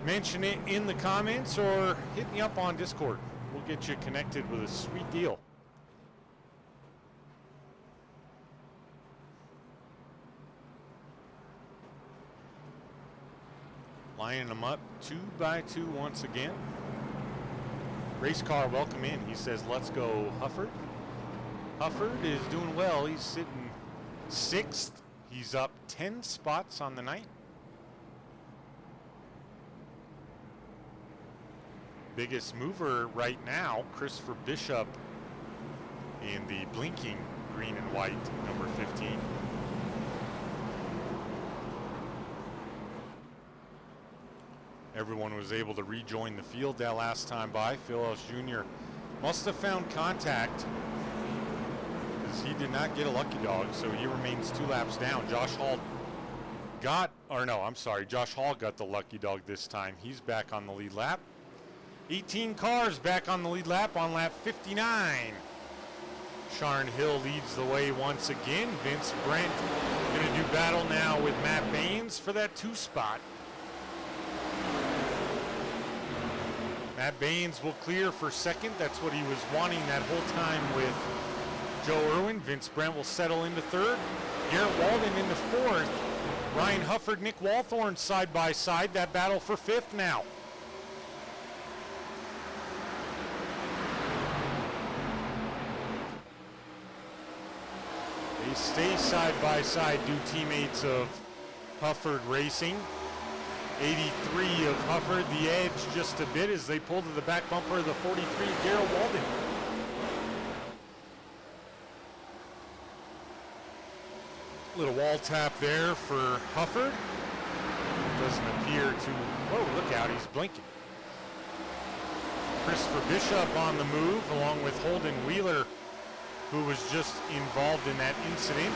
mention it in the comments or hit me up on Discord. We'll get you connected with a sweet deal. lining them up 2 by 2 once again. Race car, welcome in. He says, let's go Hufford. Hufford is doing well. He's sitting 6th. He's up 10 spots on the night. Biggest mover right now, Christopher Bishop in the blinking green and white, number 15. Everyone was able to rejoin the field that last time by. Phil Ellis Jr. must have found contact because he did not get a lucky dog, so he remains 2 laps down. Josh Hall got the lucky dog this time. He's back on the lead lap. 18 cars back on the lead lap on lap 59. Sharon Hill leads the way once again. Vince Brent going to do battle now with Matt Baines for that 2 spot. Matt Baines will clear for 2nd. That's what he was wanting that whole time with Joe Irwin. Vince Brent will settle into 3rd. Garrett Walden into 4th. Ryan Hufford, Nick Walthorn side by side. That battle for 5th now. They stay side by side, do teammates of Hufford Racing. 83 of Hufford, the edge just a bit as they pull to the back bumper of the 43, Garrett Walden. Little wall tap there for Hufford. Doesn't appear to, whoa, look out, he's blinking. Christopher Bishop on the move along with Holden Wheeler, who was just involved in that incident.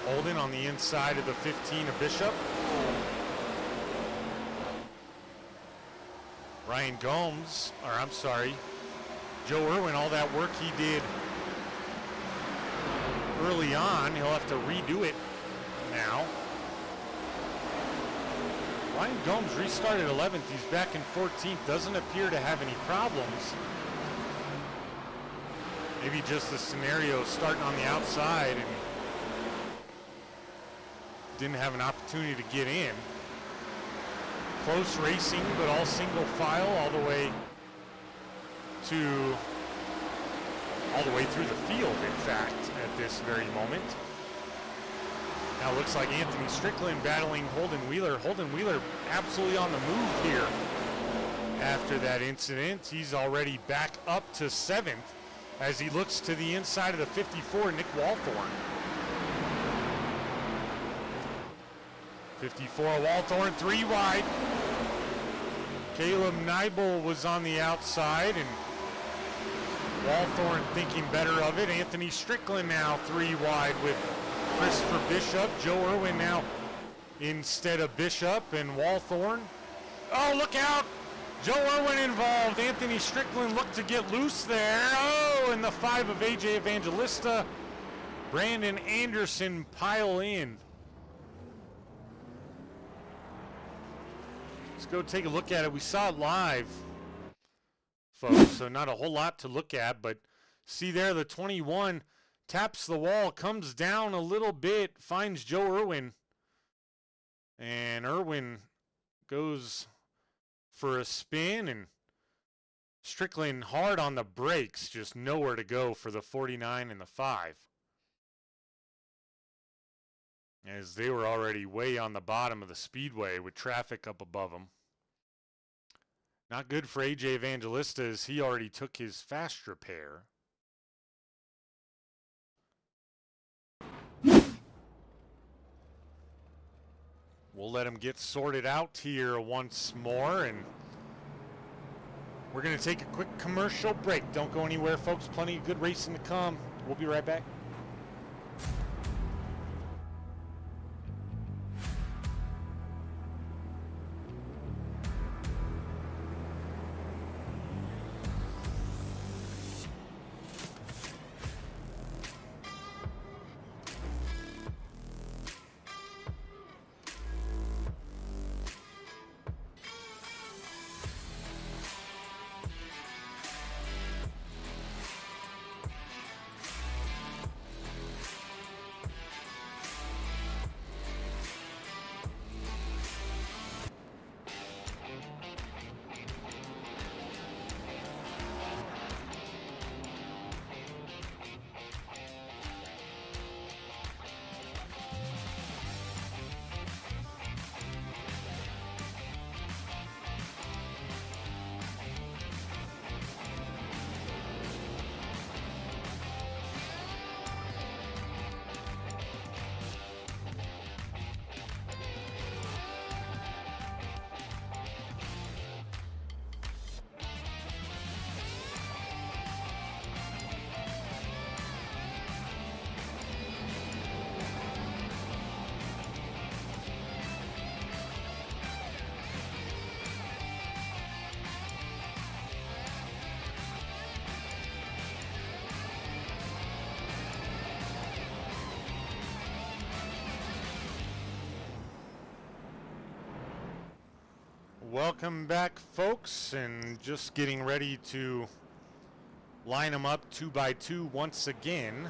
Holden on the inside of the 15 of Bishop. Ryan Gomes, or I'm sorry, Joe Irwin, all that work he did early on, he'll have to redo it now. Ryan Gomes restarted 11th, he's back in 14th, doesn't appear to have any problems. Maybe just the scenario starting on the outside and didn't have an opportunity to get in. Close racing, but all single file all the way through the field, in fact, at this very moment. Now it looks like Anthony Strickland battling Holden Wheeler. Holden Wheeler absolutely on the move here after that incident. He's already back up to 7th as he looks to the inside of the 54, Nick Walthorn. 54 Walthorn, 3 wide. Caleb Neibel was on the outside and Walthorn thinking better of it. Anthony Strickland now 3 wide with Christopher Bishop. Joe Irwin now instead of Bishop and Walthorn. Oh, look out! Joe Irwin involved. Anthony Strickland looked to get loose there. Oh, and the 5 of AJ Evangelista. Brandon Anderson pile in. Let's go take a look at it. We saw it live, folks, so not a whole lot to look at, but see there the 21 taps the wall, comes down a little bit, finds Joe Irwin, and Irwin goes for a spin, and Strickland hard on the brakes, just nowhere to go for the 49 and the 5. As they were already way on the bottom of the speedway with traffic up above them. Not good for AJ Evangelista as he already took his fast repair. We'll let him get sorted out here once more, and we're going to take a quick commercial break. Don't go anywhere, folks. Plenty of good racing to come. We'll be right back. welcome back, folks, and just getting ready to line them up 2 by 2 once again.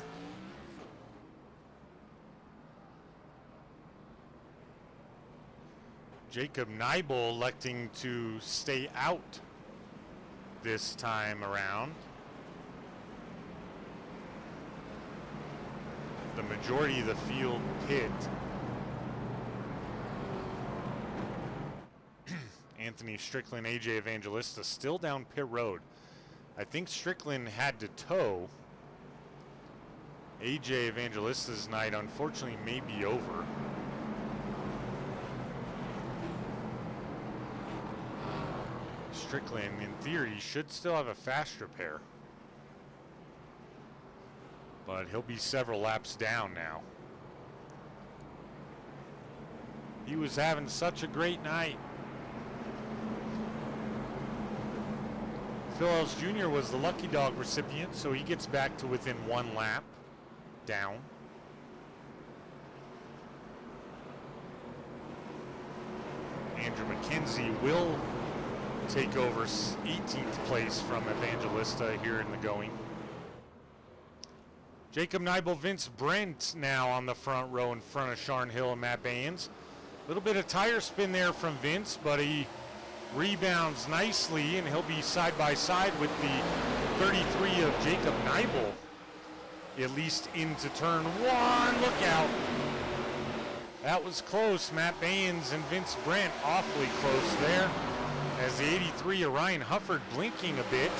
Jacob Neibel electing to stay out this time around. The majority of the field pit. Anthony Strickland, AJ Evangelista still down pit road. I think Strickland had to tow. AJ Evangelista's night, unfortunately, may be over. Strickland, in theory, should still have a fast repair. But he'll be several laps down now. He was having such a great night. Phil Ellis Jr. was the lucky dog recipient, so he gets back to within 1 lap down. Andrew McKenzie will take over 18th place from Evangelista here in the going. Jacob Neibel, Vince Brent now on the front row in front of Sharn Hill and Matt Baynes. A little bit of tire spin there from Vince, but he rebounds nicely, and he'll be side by side with the 33 of Jacob Neibel, at least into turn 1. Look out. That was close. Matt Baynes and Vince Brent awfully close there, as the 83 of Ryan Hufford blinking a bit.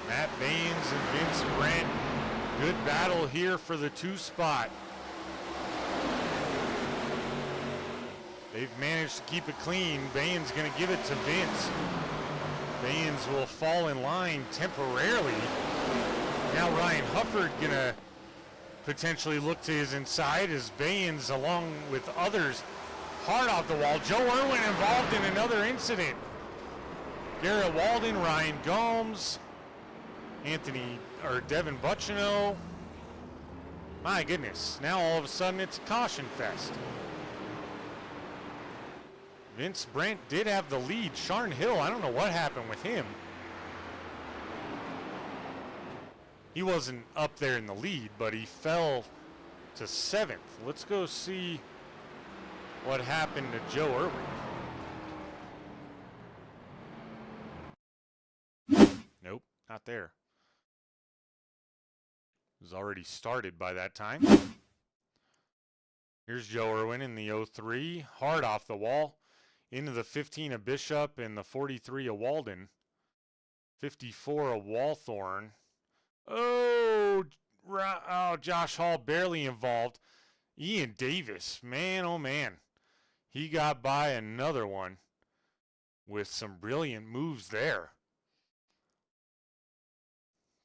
Matt Baynes and Vince Brent, good battle here for the 2 spot. They've managed to keep it clean. Baynes going to give it to Vince. Baynes will fall in line temporarily. Now Ryan Hufford going to potentially look to his inside as Baynes, along with others, hard off the wall. Joe Irwin involved in another incident. Garrett Walden, Ryan Gomes, Devin Buccino. My goodness, now all of a sudden it's a caution fest. Vince Brent did have the lead. Sharn Hill, I don't know what happened with him. He wasn't up there in the lead, but he fell to 7th. Let's go see what happened to Joe Irwin. Nope, not there. It was already started by that time. Here's Joe Irwin in the 03, hard off the wall, into the 15 of Bishop and the 43 of Walden, 54 of Walthorn. Oh, Josh Hall barely involved. Ian Davis, man, oh man. He got by another one with some brilliant moves there.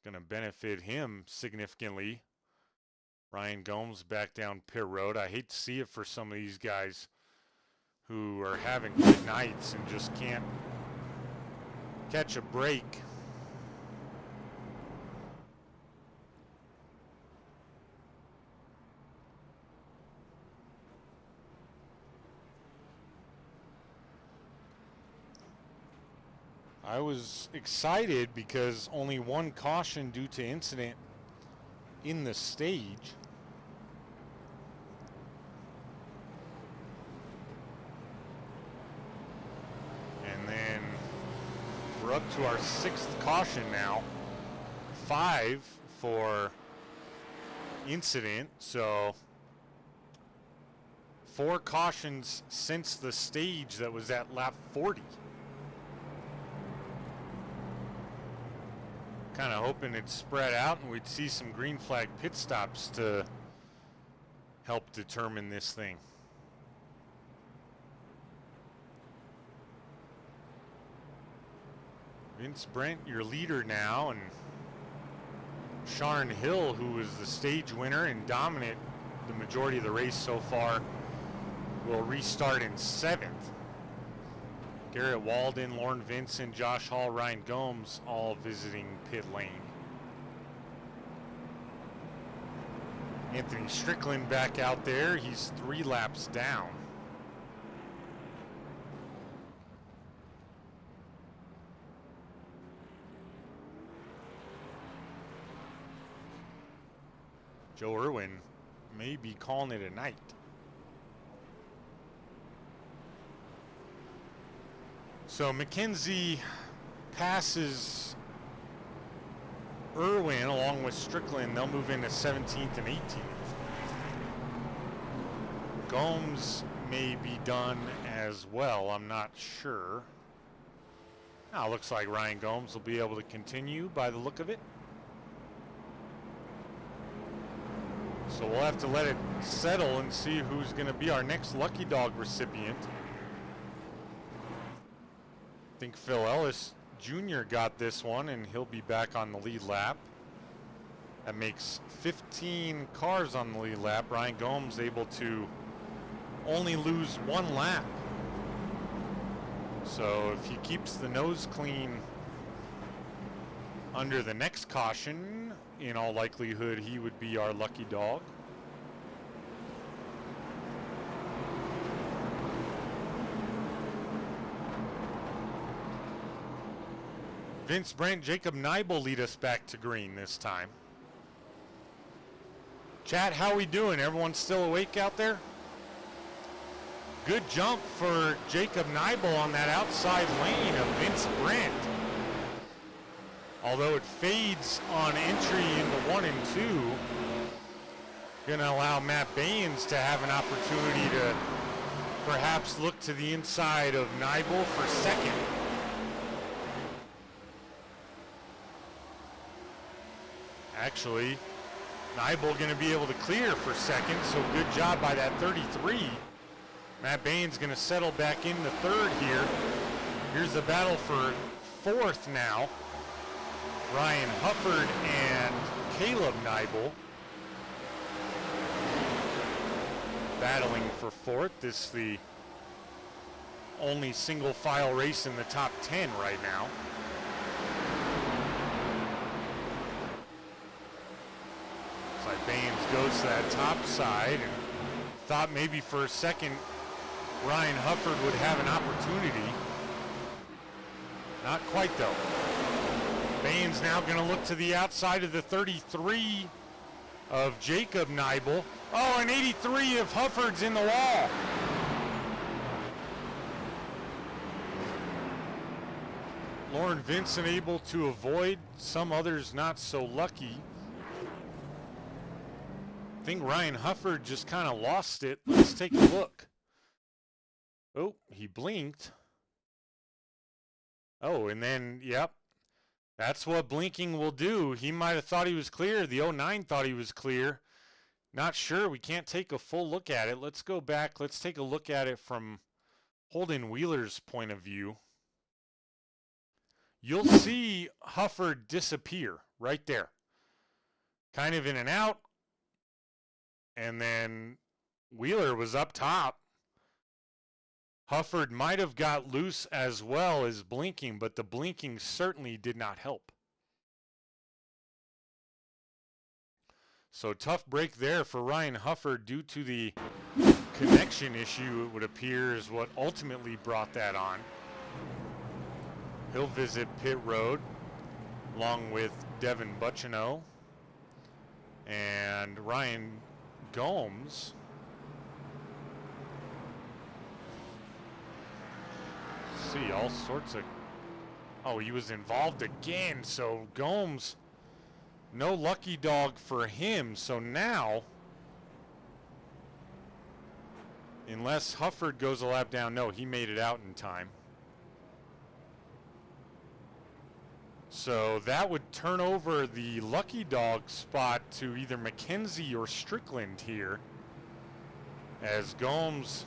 Going to benefit him significantly. Ryan Gomes back down pit road. I hate to see it for some of these guys who are having good nights and just can't catch a break. I was excited because only 1 caution due to incident in the stage. And then we're up to our 6th caution now. 5 for incident, so 4 cautions since the stage that was at lap 40. Kind of hoping it'd spread out and we'd see some green flag pit stops to help determine this thing. Vince Brent, your leader now, and Sharn Hill, who was the stage winner and dominant the majority of the race so far, will restart in 7th. Garrett Walden, Lauren Vincent, Josh Hall, Ryan Gomes all visiting pit lane. Anthony Strickland back out there. He's 3 laps down. Joe Irwin may be calling it a night. So McKenzie passes Irwin along with Strickland. They'll move into 17th and 18th. Gomes may be done as well. I'm not sure. Now looks like Ryan Gomes will be able to continue by the look of it. So we'll have to let it settle and see who's going to be our next Lucky Dog recipient. I think Phil Ellis Jr. got this one, and he'll be back on the lead lap. That makes 15 cars on the lead lap. Ryan Gomes able to only lose 1 lap. So if he keeps the nose clean under the next caution, in all likelihood, he would be our lucky dog. Vince Brent, Jacob Neibel lead us back to green this time. Chat, how we doing? Everyone still awake out there? Good jump for Jacob Neibel on that outside lane of Vince Brent. Although it fades on entry into 1 and 2, gonna allow Matt Baines to have an opportunity to perhaps look to the inside of Neibel for second. Actually, Neibel gonna be able to clear for second, so good job by that 33. Matt Baines gonna settle back into third here. Here's the battle for fourth now. Ryan Hufford and Caleb Neibel battling for fourth. This is the only single file race in the top 10 right now. Looks like Baines goes to that top side and thought maybe for a second Ryan Hufford would have an opportunity. Not quite though. Baines now going to look to the outside of the 33 of Jacob Neibel. Oh, and 83 of Hufford's in the wall. Lauren Vincent able to avoid, some others not so lucky. I think Ryan Hufford just kind of lost it. Let's take a look. Oh, he blinked. Oh, and then, yep. That's what blinking will do. He might have thought he was clear. The 09 thought he was clear. Not sure. We can't take a full look at it. Let's go back. Let's take a look at it from Holden Wheeler's point of view. You'll see Hufford disappear right there. Kind of in and out. And then Wheeler was up top. Hufford might have got loose as well as blinking, but the blinking certainly did not help. So tough break there for Ryan Hufford due to the connection issue, it would appear, is what ultimately brought that on. He'll visit pit road along with Devin Bucciano and Ryan Gomes. See all sorts of, oh, he was involved again, so Gomes, no lucky dog for him. So now, unless Hufford goes a lap down, no, he made it out in time. So that would turn over the lucky dog spot to either McKenzie or Strickland here, as Gomes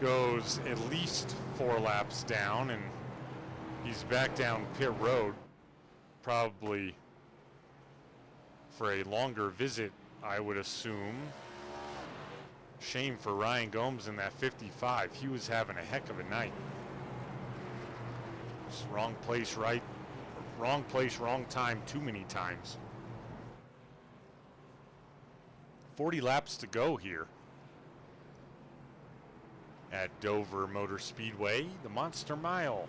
goes at least 4 laps down, and he's back down pit road, probably for a longer visit, I would assume. Shame for Ryan Gomes in that 55. He was having a heck of a night. Just wrong place, wrong time too many times. 40 laps to go here at Dover Motor Speedway, the Monster Mile.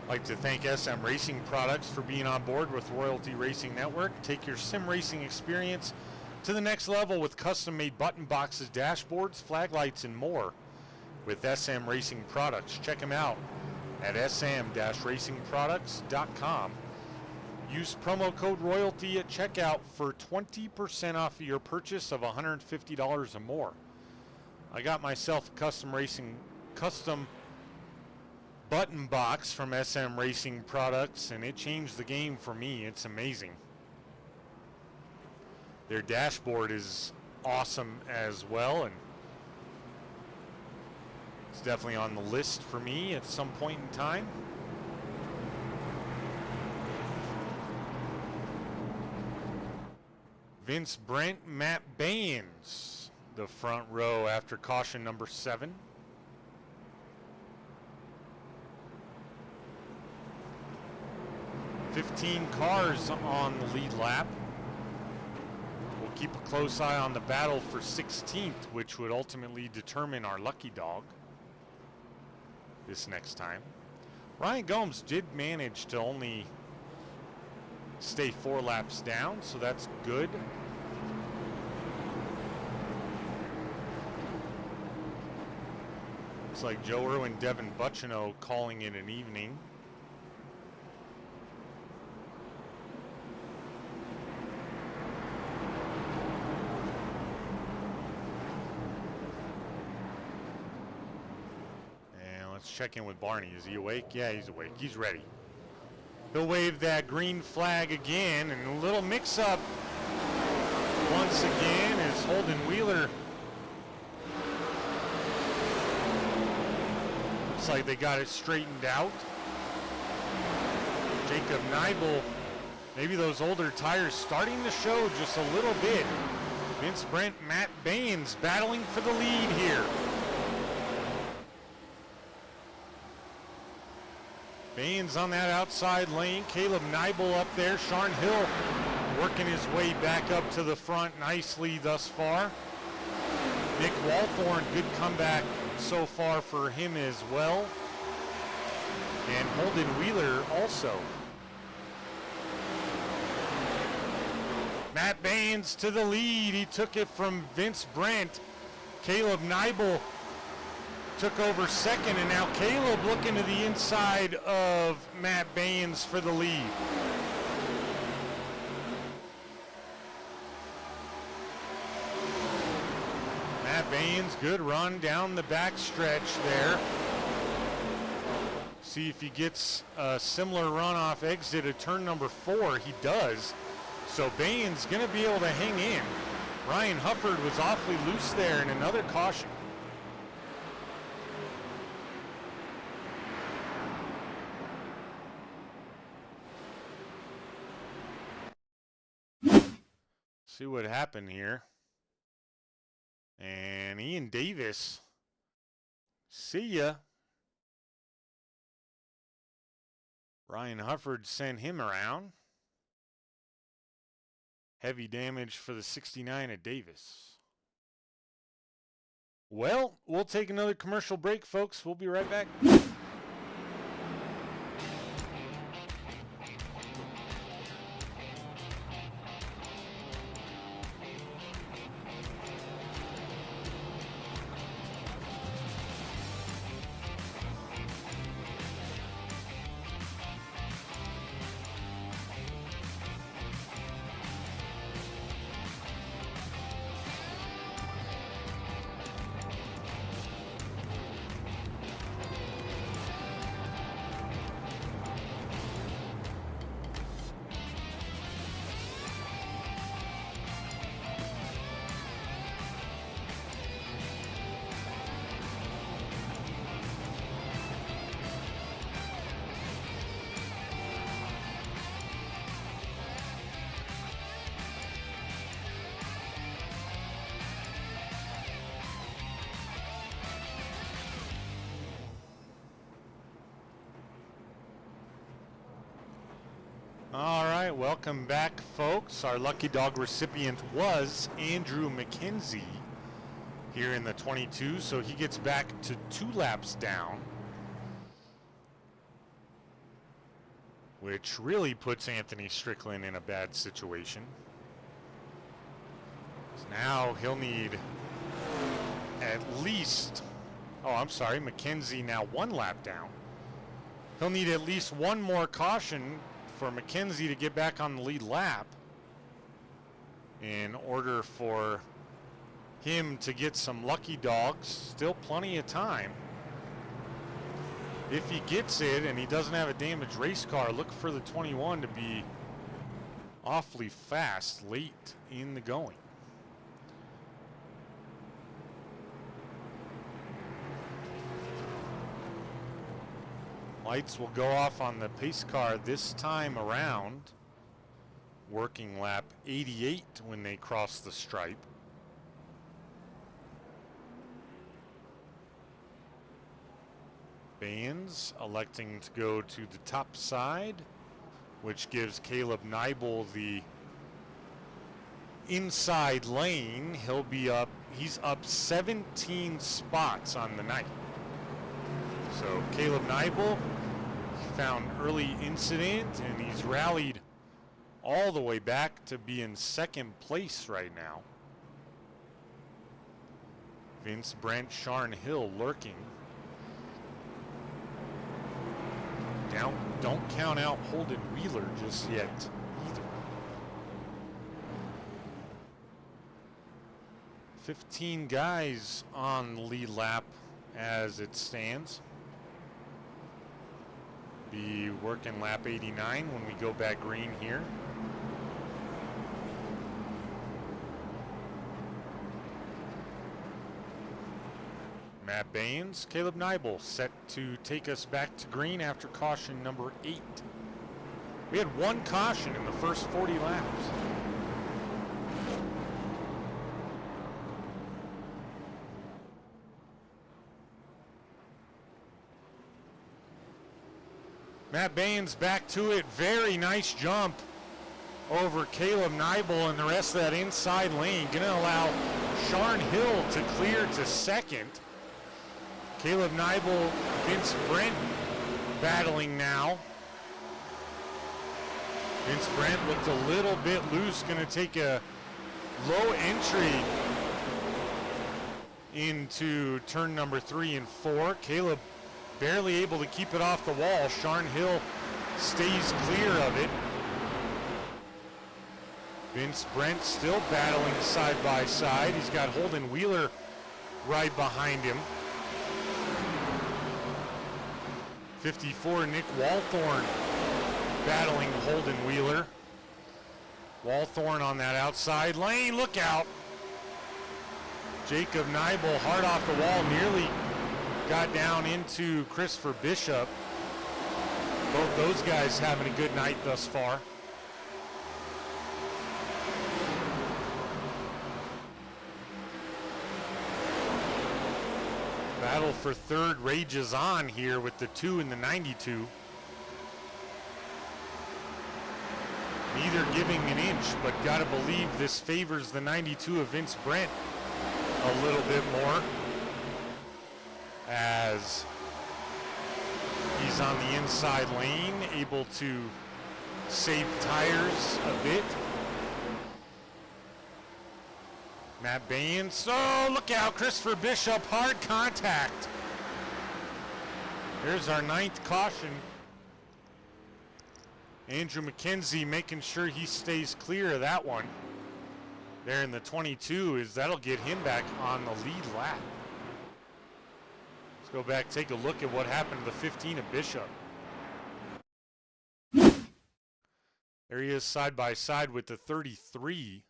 I'd like to thank SM Racing Products for being on board with Royalty Racing Network. Take your sim racing experience to the next level with custom-made button boxes, dashboards, flag lights, and more with SM Racing Products. Check them out at sm-racingproducts.com. Use promo code ROYALTY at checkout for 20% off of your purchase of $150 or more. I got myself a custom button box from SM Racing Products, and it changed the game for me. It's amazing. Their dashboard is awesome as well, and it's definitely on the list for me at some point in time. Vince Brent, Matt Baines, the front row after caution number 7. $15 cars on the lead lap. We'll keep a close eye on the battle for 16th, which would ultimately determine our lucky dog this next time. Ryan Gomes did manage to only stay 4 laps down, so that's good. Looks like Joe Irwin, Devin Buccino calling it an evening. And let's check in with Barney. Is he awake? Yeah, he's awake. He's ready. He'll wave that green flag again, and a little mix-up once again as Holden Wheeler. Looks like they got it straightened out. Jacob Neibel, maybe those older tires starting to show just a little bit. Vince Brent, Matt Baines battling for the lead here. Baines on that outside lane. Caleb Neibel up there. Sharn Hill working his way back up to the front nicely thus far. Nick Walthorn, good comeback so far for him as well. And Holden Wheeler also. Matt Baines to the lead. He took it from Vince Brent. Caleb Neibel took over second, and now Caleb looking to the inside of Matt Baines for the lead. Matt Baines, good run down the back stretch there. See if he gets a similar run off exit at turn number 4. He does. So Baines going to be able to hang in. Ryan Hufford was awfully loose there, and another caution. See what happened here. And Ian Davis, see ya. Ryan Hufford sent him around. Heavy damage for the 69 at Davis. Well, we'll take another commercial break, folks. We'll be right back. welcome back, folks. Our lucky dog recipient was Andrew McKenzie here in the 22, so he gets back to 2 laps down, which really puts Anthony Strickland in a bad situation. So now he'll need at least, oh, I'm sorry, McKenzie now 1 lap down. He'll need at least 1 more caution for McKenzie to get back on the lead lap in order for him to get some lucky dogs. Still plenty of time. If he gets it and he doesn't have a damaged race car, look for the 21 to be awfully fast late in the going. Lights will go off on the pace car this time around. Working lap 88 when they cross the stripe. Bands electing to go to the top side, which gives Caleb Neibel the inside lane. He'll be up, he's up 17 spots on the night. So Caleb Neibel found early incident and he's rallied all the way back to be in 2nd place right now. Vince Brent, Sharn Hill lurking. Now, don't count out Holden Wheeler just yet either. 15 guys on the lead lap as it stands. Be working lap 89 when we go back green here. Matt Baines, Caleb Neibel set to take us back to green after caution number 8. We had 1 caution in the first 40 laps. Matt Baines back to it. Very nice jump over Caleb Neibel and the rest of that inside lane. Going to allow Sharn Hill to clear to 2nd. Caleb Neibel, Vince Brent battling now. Vince Brent looked a little bit loose. Going to take a low entry into turn number 3 and 4. Caleb barely able to keep it off the wall. Sharn Hill stays clear of it. Vince Brent still battling side by side. He's got Holden Wheeler right behind him. 54, Nick Walthorn battling Holden Wheeler. Walthorn on that outside lane. Look out. Jacob Neibel hard off the wall, nearly got down into Christopher Bishop. Both those guys having a good night thus far. Battle for 3rd rages on here with the 2 and the 92. Neither giving an inch, but gotta believe this favors the 92 of Vince Brent a little bit more, as he's on the inside lane, able to save tires a bit. Matt Baines, oh, look out, Christopher Bishop, hard contact. There's our 9th caution. Andrew McKenzie making sure he stays clear of that one. There in the 22, is that'll get him back on the lead lap. Let's go back, take a look at what happened to the 15 of Bishop. There he is side by side with the 33.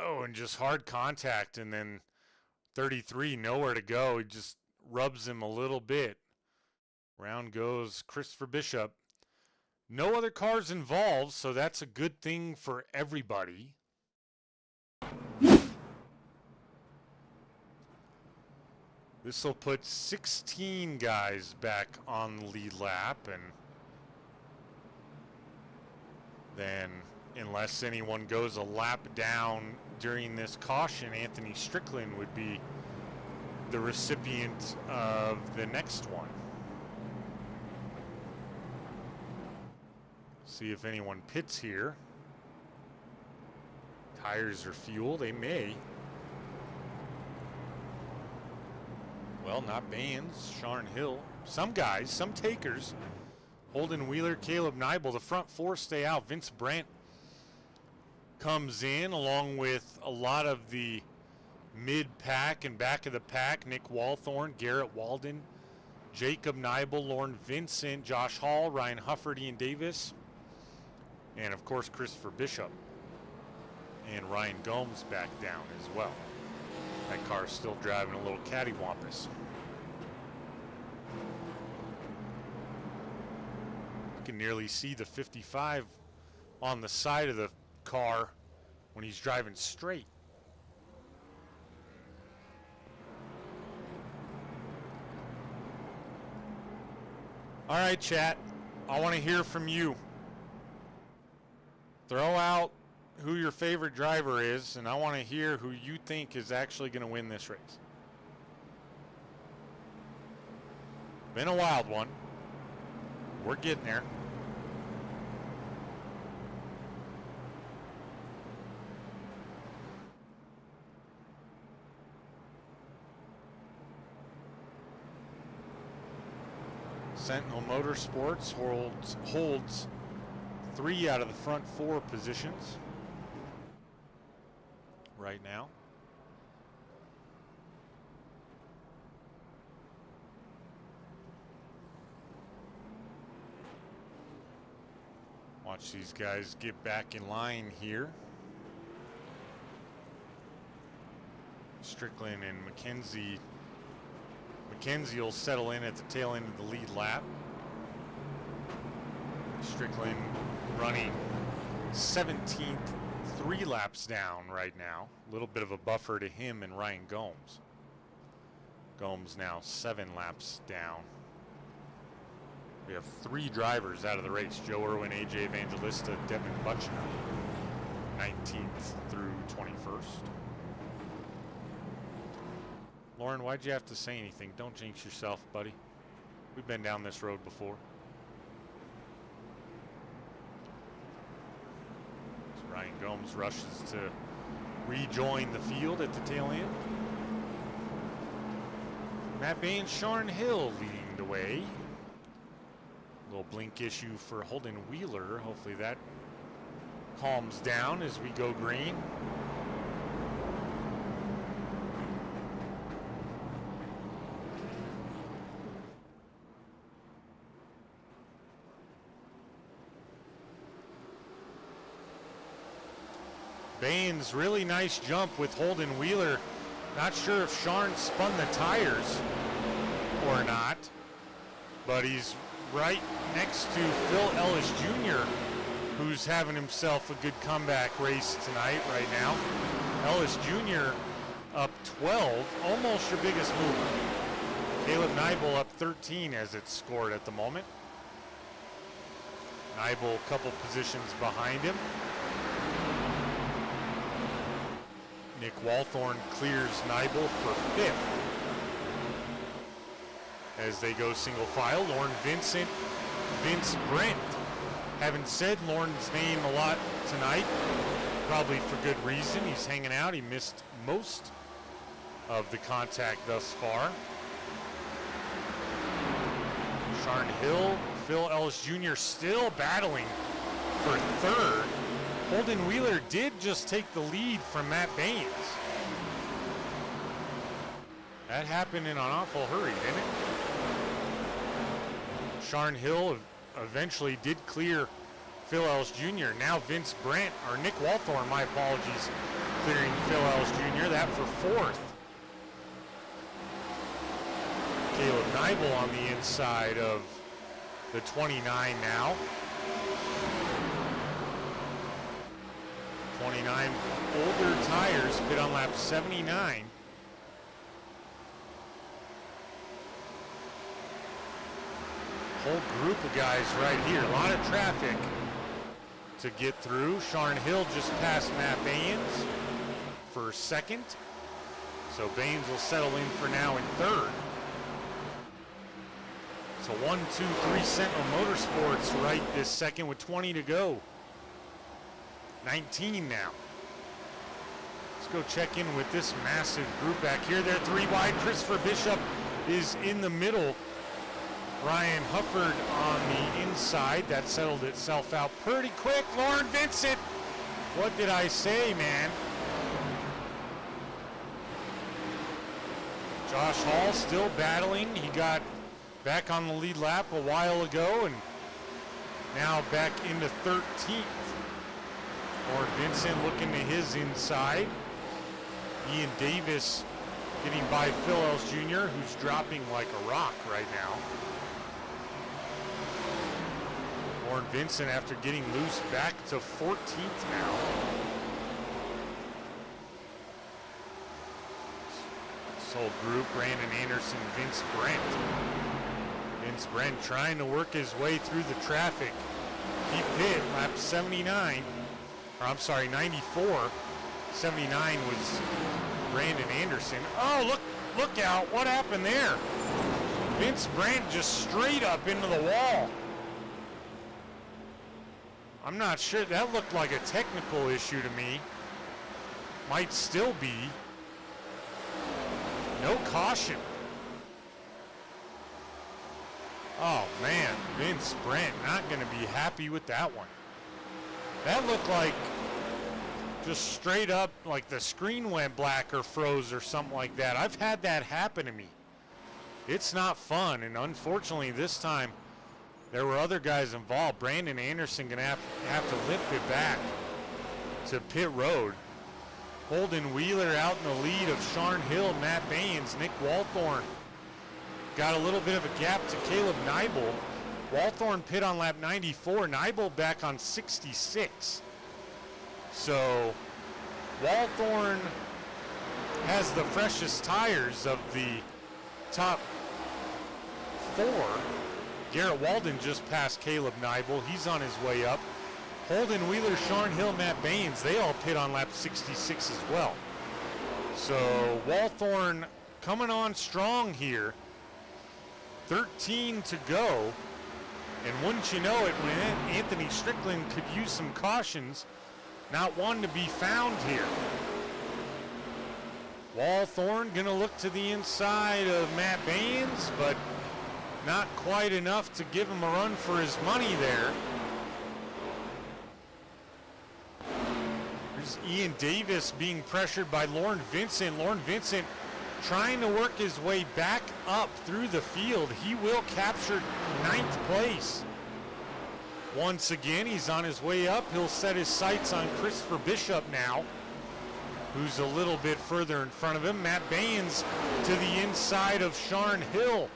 Oh, and just hard contact, and then 33, nowhere to go. He just rubs him a little bit. Round goes Christopher Bishop. No other cars involved, so that's a good thing for everybody. This will put 16 guys back on the lead lap, and then unless anyone goes a lap down during this caution, Anthony Strickland would be the recipient of the next one. See if anyone pits here. Tires or fuel, they may. Well, not Baines, Sharn Hill. Some guys, some takers. Holden Wheeler, Caleb Neibel, the front four stay out. Vince Brandt comes in along with a lot of the mid-pack and back of the pack. Nick Walthorn, Garrett Walden, Jacob Neibel, Lauren Vincent, Josh Hall, Ryan Hufford, Ian Davis, and of course Christopher Bishop. And Ryan Gomes back down as well. That car's still driving a little cattywampus. You can nearly see the 55 on the side of the car when he's driving straight. All right, chat. I want to hear from you. Throw out who your favorite driver is, and I want to hear who you think is actually going to win this race. Been a wild one. We're getting there. Sentinel Motorsports holds 3 out of the front 4 positions right now. Watch these guys get back in line here. Strickland and McKenzie. McKenzie will settle in at the tail end of the lead lap. Strickland running 17th, 3 laps down right now. A little bit of a buffer to him and Ryan Gomes. Gomes now 7 laps down. We have 3 drivers out of the race. Joe Irwin, AJ Evangelista, Devin Butchner. 19th through 21st. Lauren, why'd you have to say anything? Don't jinx yourself, buddy. We've been down this road before. So Ryan Gomes rushes to rejoin the field at the tail end. Matt Baines, Sharn Hill leading the way. Little blink issue for Holden Wheeler. Hopefully that calms down as we go green. Baines, really nice jump with Holden Wheeler. Not sure if Sharn spun the tires or not, but he's right next to Phil Ellis Jr., who's having himself a good comeback race tonight right now. Ellis Jr. up 12, almost your biggest mover. Caleb Neibel up 13 as it's scored at the moment. Neibel a couple positions behind him. Nick Walthorn clears Neibel for 5th. As they go single file, Lauren Vincent, Vince Brent. Haven't said Lauren's name a lot tonight, probably for good reason. He's hanging out. He missed most of the contact thus far. Sharn Hill, Phil Ellis Jr. still battling for 3rd. Holden Wheeler did just take the lead from Matt Baines. That happened in an awful hurry, didn't it? Sharn Hill eventually did clear Phil Ellis Jr. Now Vince Brandt, or Nick Walthorn, my apologies, clearing Phil Ellis Jr. That for 4th. Caleb Neibel on the inside of the 29 now. 29 older tires, pit on lap 79. Whole group of guys right here. A lot of traffic to get through. Sharn Hill just passed Matt Baines for second. So Baines will settle in for now in third. So 1, 2, 3 Sentinel Motorsports right this second with 20 to go. 19 now. Let's go check in with this massive group back here. They're 3 wide. Christopher Bishop is in the middle. Ryan Hufford on the inside. That settled itself out pretty quick. Lauren Vincent. What did I say, man? Josh Hall still battling. He got back on the lead lap a while ago and now back into 13th. Lauren Vincent looking to his inside. Ian Davis getting by Phil Ellis Jr., who's dropping like a rock right now. Lauren Vincent, after getting loose, back to 14th now. This whole group, Brandon Anderson, Vince Brent. Vince Brent trying to work his way through the traffic. He pit lap 79, or I'm sorry, 94. 79 was Brandon Anderson. Oh, look out, what happened there? Vince Brent just straight up into the wall. I'm not sure, that looked like a technical issue to me. Might still be. No caution. Oh man, Vince Brent not gonna be happy with that one. That looked like just straight up like the screen went black or froze or something like that. I've had that happen to me. It's not fun, and unfortunately this time there were other guys involved. Brandon Anderson gonna have to lift it back to pit road. Holden Wheeler out in the lead of Sharn Hill, Matt Baines, Nick Walthorn. Got a little bit of a gap to Caleb Neibel. Walthorn pit on lap 94, Neibel back on 66. So Walthorn has the freshest tires of the top 4. Garrett Walden just passed Caleb Neibel. He's on his way up. Holden Wheeler, Sharn Hill, Matt Baines, they all pit on lap 66 as well. So Walthorn coming on strong here. 13 to go. And wouldn't you know it, when Anthony Strickland could use some cautions, not one to be found here. Walthorn gonna look to the inside of Matt Baines, but not quite enough to give him a run for his money there. There's Ian Davis being pressured by Lauren Vincent. Lauren Vincent trying to work his way back up through the field. He will capture 9th place. Once again, he's on his way up. He'll set his sights on Christopher Bishop now, who's a little bit further in front of him. Matt Baines to the inside of Sharn Hill.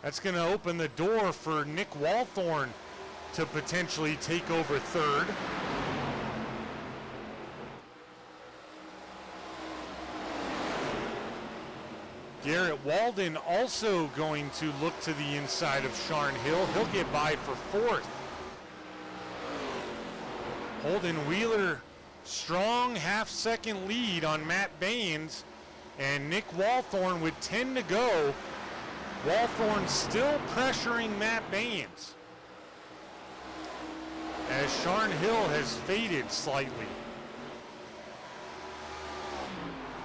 That's going to open the door for Nick Walthorn to potentially take over third. Garrett Walden also going to look to the inside of Sharn Hill. He'll get by for 4th. Holden Wheeler, strong half-second lead on Matt Baines, and Nick Walthorn with 10 to go. Walthorn still pressuring Matt Baines as Sharn Hill has faded slightly.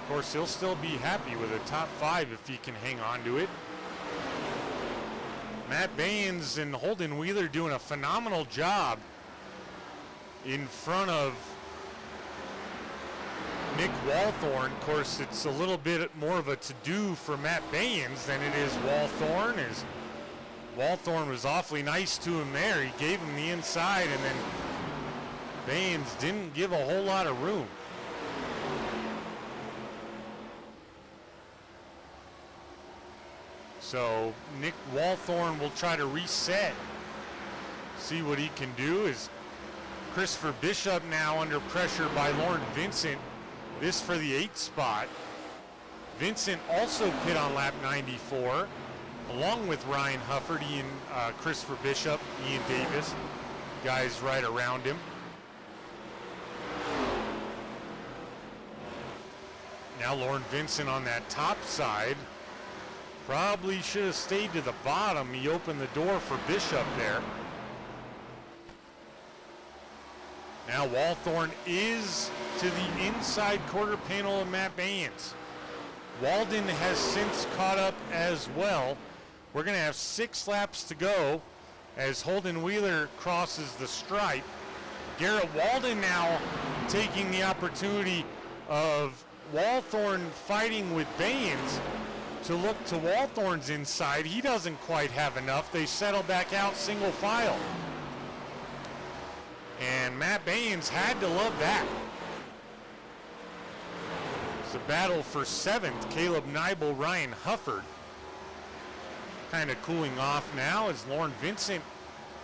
Of course, he'll still be happy with a top 5 if he can hang on to it. Matt Baines and Holden Wheeler doing a phenomenal job in front of Nick Walthorn. Of course, it's a little bit more of a to-do for Matt Baines than it is Walthorn, as Walthorn was awfully nice to him there. He gave him the inside, and then Baines didn't give a whole lot of room. So Nick Walthorn will try to reset, see what he can do. Is Christopher Bishop now under pressure by Lauren Vincent, this for the 8th spot. Vincent also pit on lap 94. along with Ryan Hufford, Christopher Bishop, Ian Davis, guys right around him. Now Lauren Vincent on that top side. Probably should have stayed to the bottom. He opened the door for Bishop there. Now Walthorn is to the inside quarter panel of Matt Baynes. Walden has since caught up as well. We're going to have 6 laps to go as Holden Wheeler crosses the stripe. Garrett Walden now taking the opportunity of Walthorn fighting with Baynes to look to Walthorn's inside. He doesn't quite have enough. They settle back out single file. And Matt Baynes had to love that. It's a battle for 7th. Caleb Neibel, Ryan Hufford. Kind of cooling off now as Lauren Vincent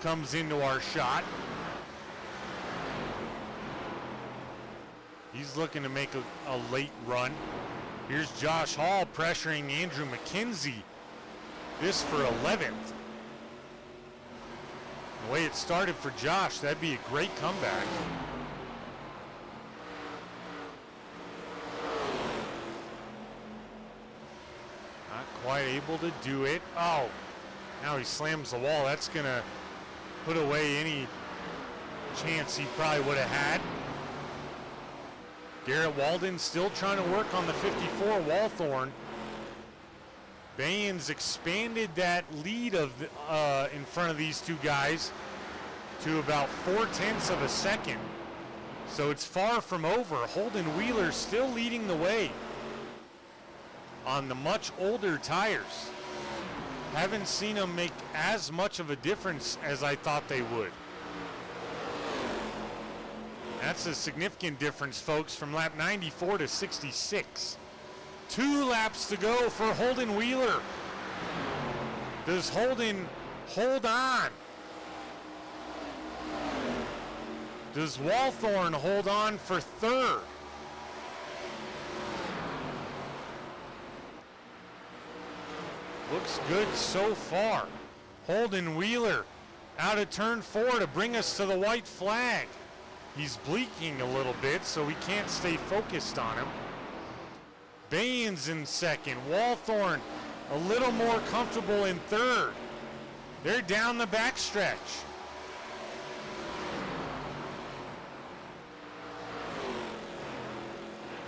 comes into our shot. He's looking to make a late run. Here's Josh Hall pressuring Andrew McKenzie. This for 11th. The way it started for Josh, that'd be a great comeback. Not quite able to do it. Oh, now he slams the wall. That's gonna put away any chance he probably would have had. Garrett Walden still trying to work on the 54 Walthorn. Baynes expanded that lead of in front of these two guys to about 0.4 of a second. So it's far from over. Holden Wheeler still leading the way on the much older tires. Haven't seen them make as much of a difference as I thought they would. That's a significant difference, folks, from lap 94 to 66. 2 laps to go for Holden Wheeler. Does Holden hold on? Does Walthorn hold on for 3rd? Looks good so far. Holden Wheeler out of turn 4 to bring us to the white flag. He's bleaking a little bit, so we can't stay focused on him. Baynes in 2nd. Walthorn a little more comfortable in 3rd. They're down the backstretch.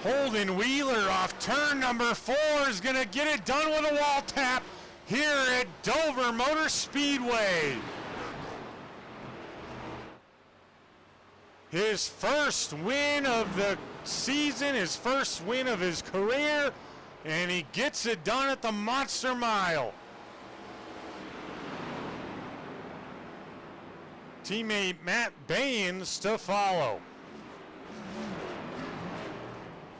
Holden Wheeler off turn number 4 is going to get it done with a wall tap here at Dover Motor Speedway. His first win of the season, his first win of his career, and he gets it done at the Monster Mile. Teammate Matt Baynes to follow.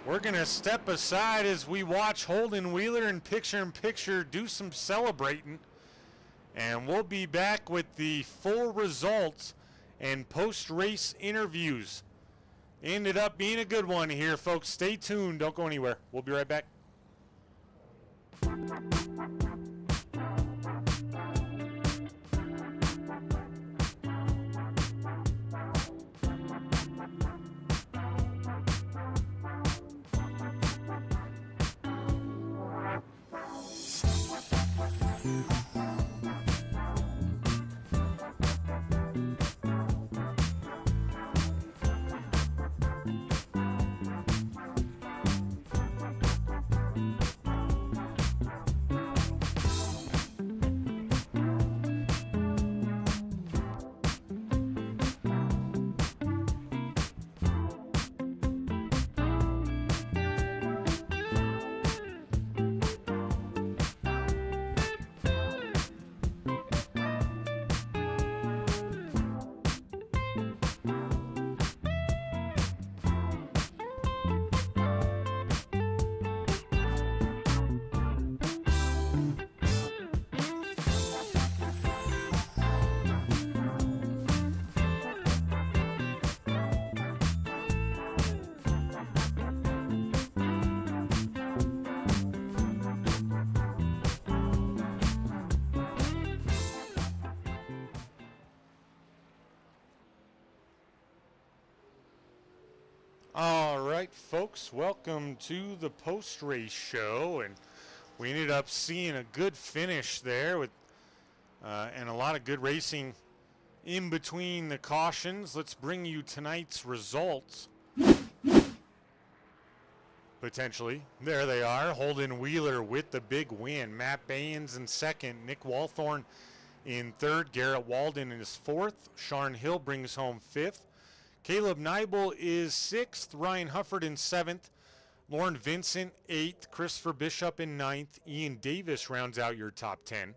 We're going to step aside as we watch Holden Wheeler in picture do some celebrating, and we'll be back with the full results and post-race interviews. Ended up being a good one here, folks. Stay tuned. Don't go anywhere. We'll be right back. All right, folks, welcome to the post-race show, and we ended up seeing a good finish there with and a lot of good racing in between the cautions. Let's bring you tonight's results. Potentially. There they are. Holden Wheeler with the big win. Matt Baynes in second. Nick Walthorn in third. Garrett Walden is fourth. Sharn Hill brings home fifth. Caleb Neibel is sixth. Ryan Hufford in seventh. Lauren Vincent, eighth. Christopher Bishop in ninth. Ian Davis rounds out your top 10.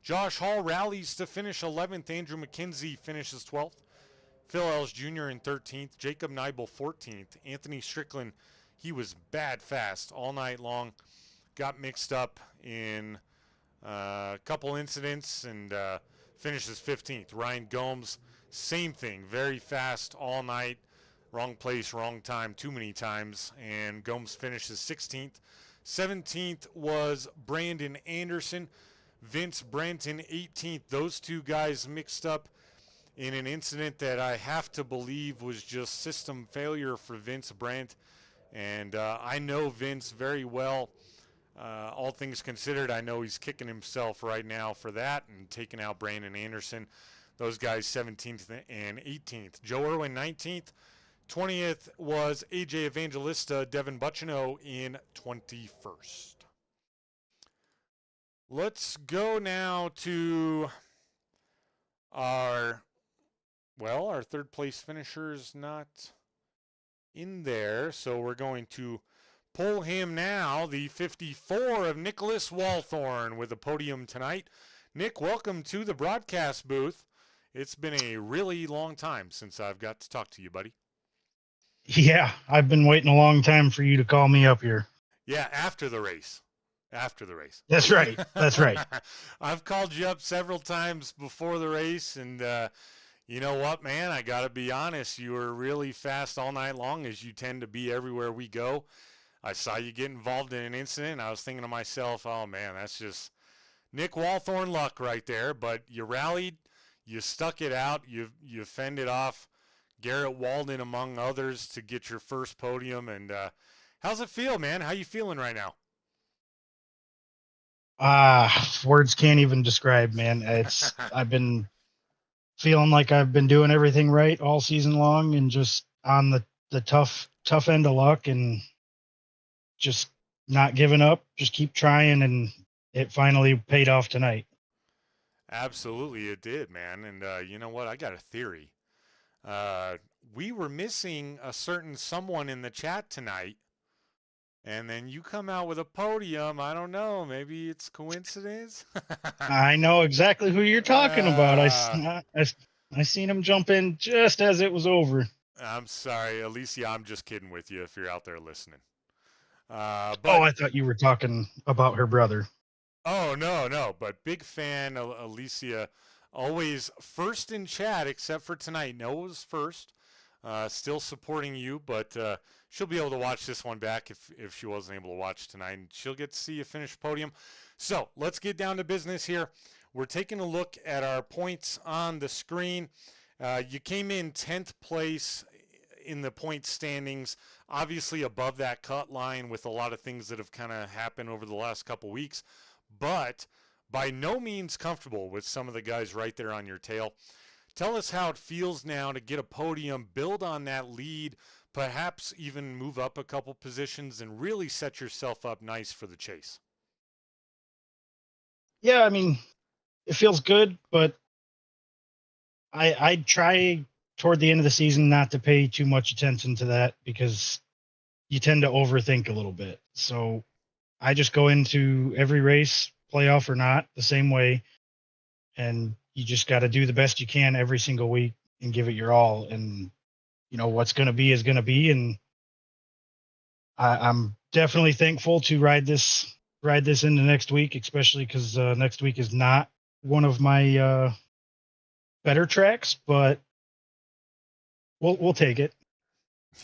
Josh Hall rallies to finish 11th. Andrew McKenzie finishes 12th. Phil Ells Jr. in 13th. Jacob Neibel 14th. Anthony Strickland, he was bad fast all night long. Got mixed up in a couple incidents and finishes 15th. Ryan Gomes, same thing. Very fast all night. Wrong place, wrong time, too many times. And Gomes finishes 16th. 17th was Brandon Anderson. Vince Branton 18th. Those two guys mixed up in an incident that I have to believe was just system failure for Vince Brandt. And I know Vince very well. All things considered, I know he's kicking himself right now for that and taking out Brandon Anderson. Those guys 17th and 18th. Joe Irwin 19th. 20th was AJ Evangelista. Devin Buccino in 21st. Let's go now to our third place finisher's not in there, so we're going to pull him now, the 54 of Nicholas Walthorn with a podium tonight. Nick, welcome to the broadcast booth. It's been a really long time since I've got to talk to you, buddy. Yeah, I've been waiting a long time for you to call me up here. Yeah, after the race. That's right. That's right. I've called you up several times before the race, and you know what, man? I got to be honest. You were really fast all night long, as you tend to be everywhere we go. I saw you get involved in an incident, and I was thinking to myself, oh, man, that's just Nick Walthorn luck right there. But you rallied, you stuck it out, you fended off Garrett Walden, among others, to get your first podium. And how's it feel, man? How you feeling right now? Words can't even describe, man. I've been feeling like I've been doing everything right all season long and just on the tough end of luck and just not giving up, just keep trying, and it finally paid off tonight. Absolutely, it did, man. And you know what? I got a theory. We were missing a certain someone in the chat tonight, and then you come out with a podium. I don't know. Maybe it's coincidence. I know exactly who you're talking about. I seen him jump in just as it was over. I'm sorry, Alicia. I'm just kidding with you if you're out there listening. I thought you were talking about her brother. Oh, no. But big fan, Alicia. Always first in chat, except for tonight. Noah was first. Still supporting you, but she'll be able to watch this one back if she wasn't able to watch tonight. And she'll get to see you finish podium. So let's get down to business here. We're taking a look at our points on the screen. You came in 10th place in the point standings, obviously above that cut line with a lot of things that have kind of happened over the last couple weeks, but by no means comfortable with some of the guys right there on your tail. Tell us how it feels now to get a podium, build on that lead, perhaps even move up a couple positions and really set yourself up nice for the chase. Yeah, I mean, it feels good, but I'd try toward the end of the season not to pay too much attention to that because you tend to overthink a little bit. So I just go into every race, playoff or not, the same way. And you just got to do the best you can every single week and give it your all. And, you know, what's going to be is going to be. And I'm definitely thankful to ride this into next week, especially because next week is not one of my better tracks, but we'll take it.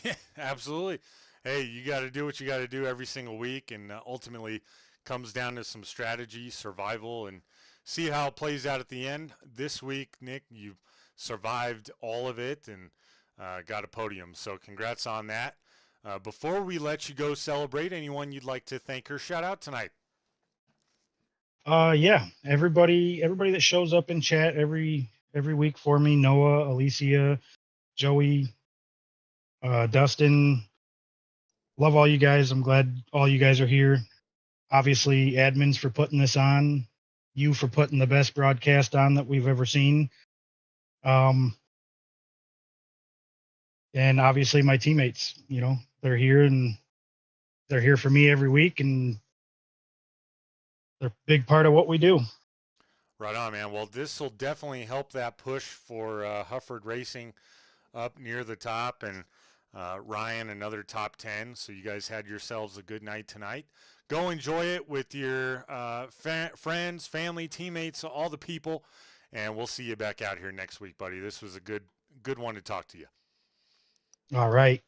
Yeah, absolutely. Hey, you got to do what you got to do every single week, and ultimately comes down to some strategy, survival, and see how it plays out at the end. This week, Nick, you survived all of it, and got a podium. So congrats on that. Before we let you go celebrate, anyone you'd like to thank or shout out tonight? Yeah, everybody that shows up in chat every week for me, Noah, Alicia, Joey, Dustin, love all you guys. I'm glad all you guys are here. Obviously, admins for putting this on, you for putting the best broadcast on that we've ever seen. And obviously my teammates, they're here and they're here for me every week, and they're a big part of what we do. Right on, man. Well, this will definitely help that push for Hufford Racing up near the top, and Ryan another top 10. So you guys had yourselves a good night tonight. Go enjoy it with your friends, family, teammates, all the people, and we'll see you back out here next week, buddy. This was a good one to talk to you. All right.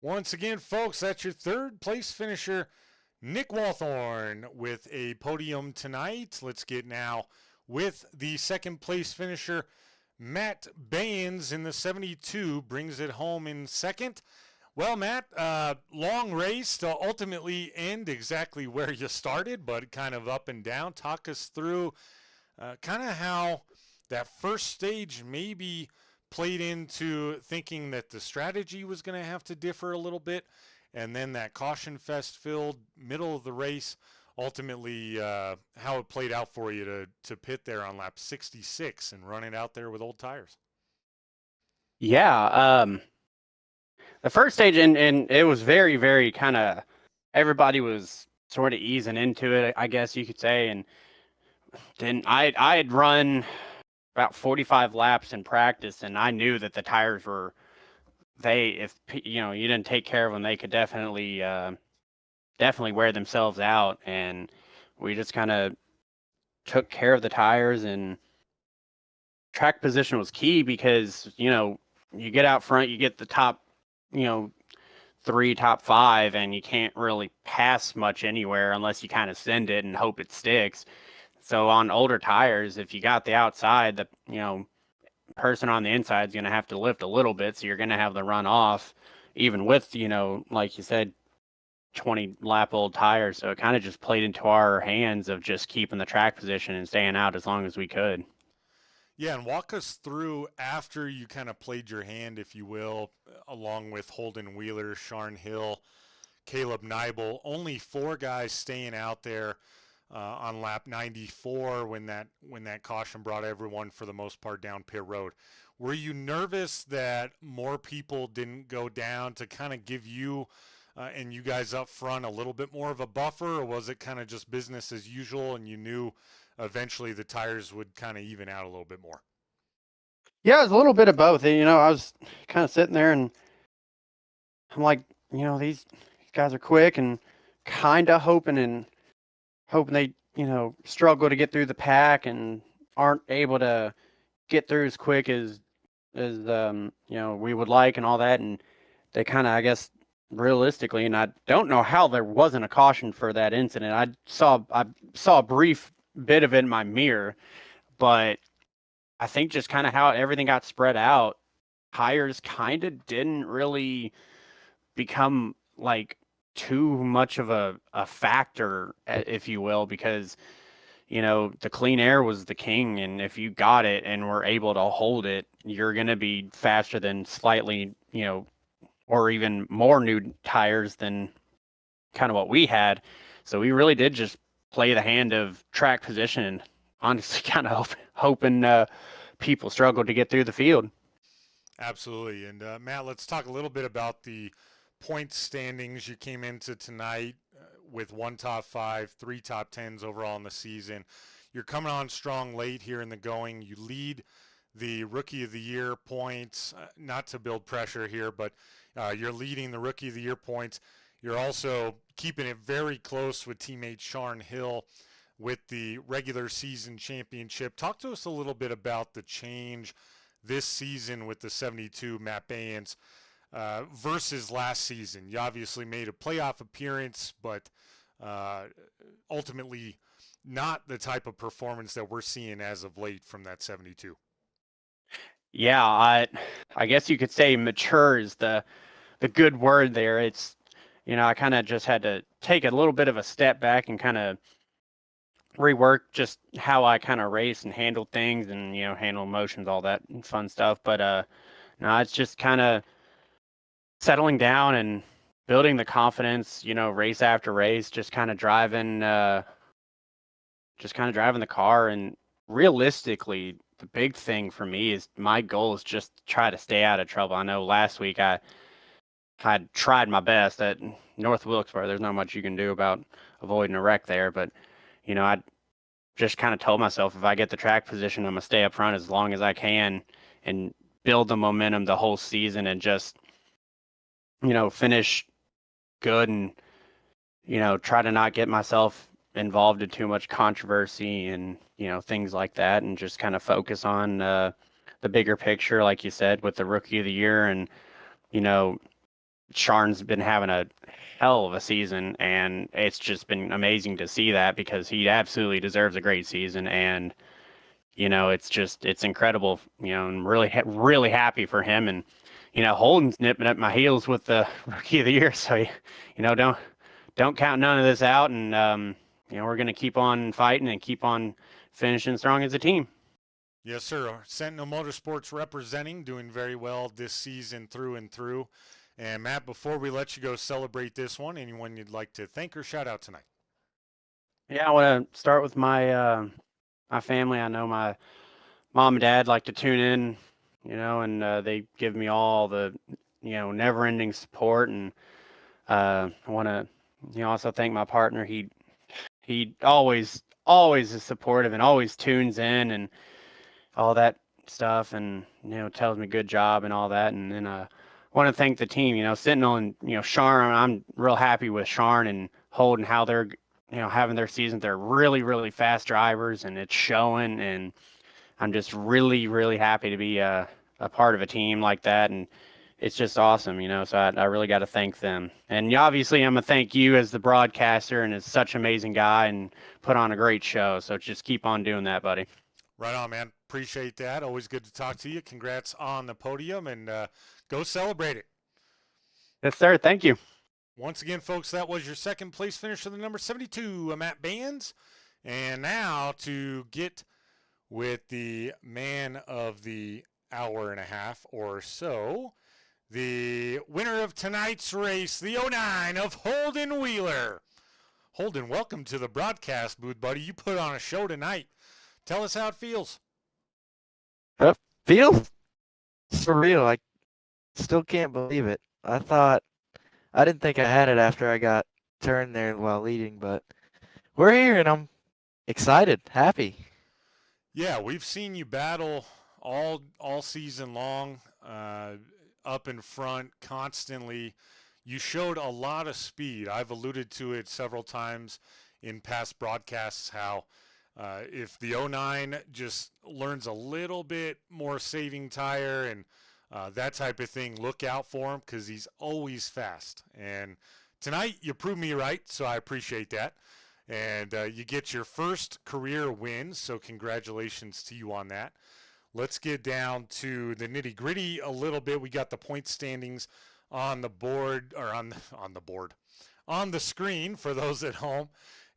Once again, folks, that's your third place finisher, Nick Walthorn, with a podium tonight. Let's get now with the second place finisher, Matt Baines in the 72, brings it home in second. Well, Matt, long race to ultimately end exactly where you started, but kind of up and down. Talk us through kind of how that first stage maybe played into thinking that the strategy was going to have to differ a little bit, and then that caution fest filled middle of the race, ultimately how it played out for you to pit there on lap 66 and run it out there with old tires. Yeah, the first stage, and it was very, very kind of, everybody was sort of easing into it, I guess you could say, and then I had run about 45 laps in practice, and I knew that the tires were, if you didn't take care of them, they could definitely wear themselves out, and we just kind of took care of the tires, and track position was key because, you get out front, you get the top, 3, top 5, and you can't really pass much anywhere unless you kind of send it and hope it sticks. So on older tires, if you got the outside, the person on the inside is going to have to lift a little bit, so you're going to have the run off, even with like you said, 20 lap old tires. So it kind of just played into our hands of just keeping the track position and staying out as long as we could. Yeah, and walk us through after you kind of played your hand, if you will, along with Holden Wheeler, Sharn Hill, Caleb Neibel, only 4 guys staying out there on lap 94 when that caution brought everyone for the most part down pit road. Were you nervous that more people didn't go down to kind of give you and you guys up front a little bit more of a buffer, or was it kind of just business as usual and you knew eventually the tires would kind of even out a little bit more? Yeah, it was a little bit of both. I was kind of sitting there and I'm like, these guys are quick, and kind of hoping they, struggle to get through the pack and aren't able to get through as quick as we would like and all that. And they kind of, I guess, realistically, and I don't know how there wasn't a caution for that incident. I saw a brief bit of it in my mirror, but I think just kind of how everything got spread out, tires kind of didn't really become like too much of a factor, if you will, because the clean air was the king, and if you got it and were able to hold it, you're going to be faster than slightly, or even more new tires than kind of what we had. So we really did just play the hand of track position, and honestly kind of hoping people struggled to get through the field. Absolutely. And Matt, let's talk a little bit about the point standings. You came into tonight with 1 top 5, 3 top 10s overall in the season. You're coming on strong late here in the going. You lead the Rookie of the Year points, not to build pressure here, but you're leading the Rookie of the Year points. You're also keeping it very close with teammate Sharn Hill with the regular season championship. Talk to us a little bit about the change this season with the 72, Matt Baines, versus last season. You obviously made a playoff appearance, but ultimately not the type of performance that we're seeing as of late from that 72. Yeah, I guess you could say mature is the good word there. It's, I kind of just had to take a little bit of a step back and kind of rework just how I kind of race and handle things and, handle emotions, all that fun stuff. But no, it's just kind of settling down and building the confidence, race after race, just kind of driving the car. And realistically, the big thing for me is my goal is just to try to stay out of trouble. I know last week I tried my best at North Wilkesboro. There's not much you can do about avoiding a wreck there, but I just kind of told myself if I get the track position, I'm gonna stay up front as long as I can and build the momentum the whole season and just finish good and try to not get myself involved in too much controversy and things like that, and just kind of focus on the bigger picture, like you said, with the Rookie of the Year. And Sharn's been having a hell of a season, and it's just been amazing to see that because he absolutely deserves a great season. And it's incredible. I'm really happy for him. And Holden's nipping at my heels with the Rookie of the Year, so don't count none of this out. And we're gonna keep on fighting and keep on finishing strong as a team. Yes, sir. Sentinel Motorsports representing, doing very well this season through and through. And Matt, before we let you go celebrate this one, anyone you'd like to thank or shout out tonight? Yeah, I want to start with my my family. I know my mom and dad like to tune in, and they give me all the never-ending support. And I want to also thank my partner. He always is supportive and always tunes in and all that stuff, and tells me good job and all that. And then want to thank the team, Sentinel and Sharn. I'm real happy with Sharn and Holden, how they're having their season. They're really fast drivers, and it's showing. And I'm just really happy to be a part of a team like that. And it's just awesome, so I really got to thank them. And obviously I'm gonna thank you as the broadcaster and as such an amazing guy and put on a great show. So just keep on doing that, buddy. Right on, man. Appreciate that. Always good to talk to you. Congrats on the podium, and go celebrate it. Yes, sir. Thank you. Once again, folks, that was your second place finish for the number 72, Matt Bands. And now to get with the man of the hour and a half or so, the winner of tonight's race, the 09 of Holden Wheeler. Holden, welcome to the broadcast booth, buddy. You put on a show tonight. Tell us how it feels. Feels surreal. I still can't believe it. I didn't think I had it after I got turned there while leading, but we're here and I'm excited, happy. Yeah, we've seen you battle all season long, up in front constantly. You showed a lot of speed. I've alluded to it several times in past broadcasts how if the 09 just learns a little bit more saving tire and that type of thing, look out for him because he's always fast. And tonight you proved me right, so I appreciate that. And you get your first career win, so congratulations to you on that. Let's get down to the nitty-gritty a little bit. We got the point standings on the board, or on the board, on the screen for those at home.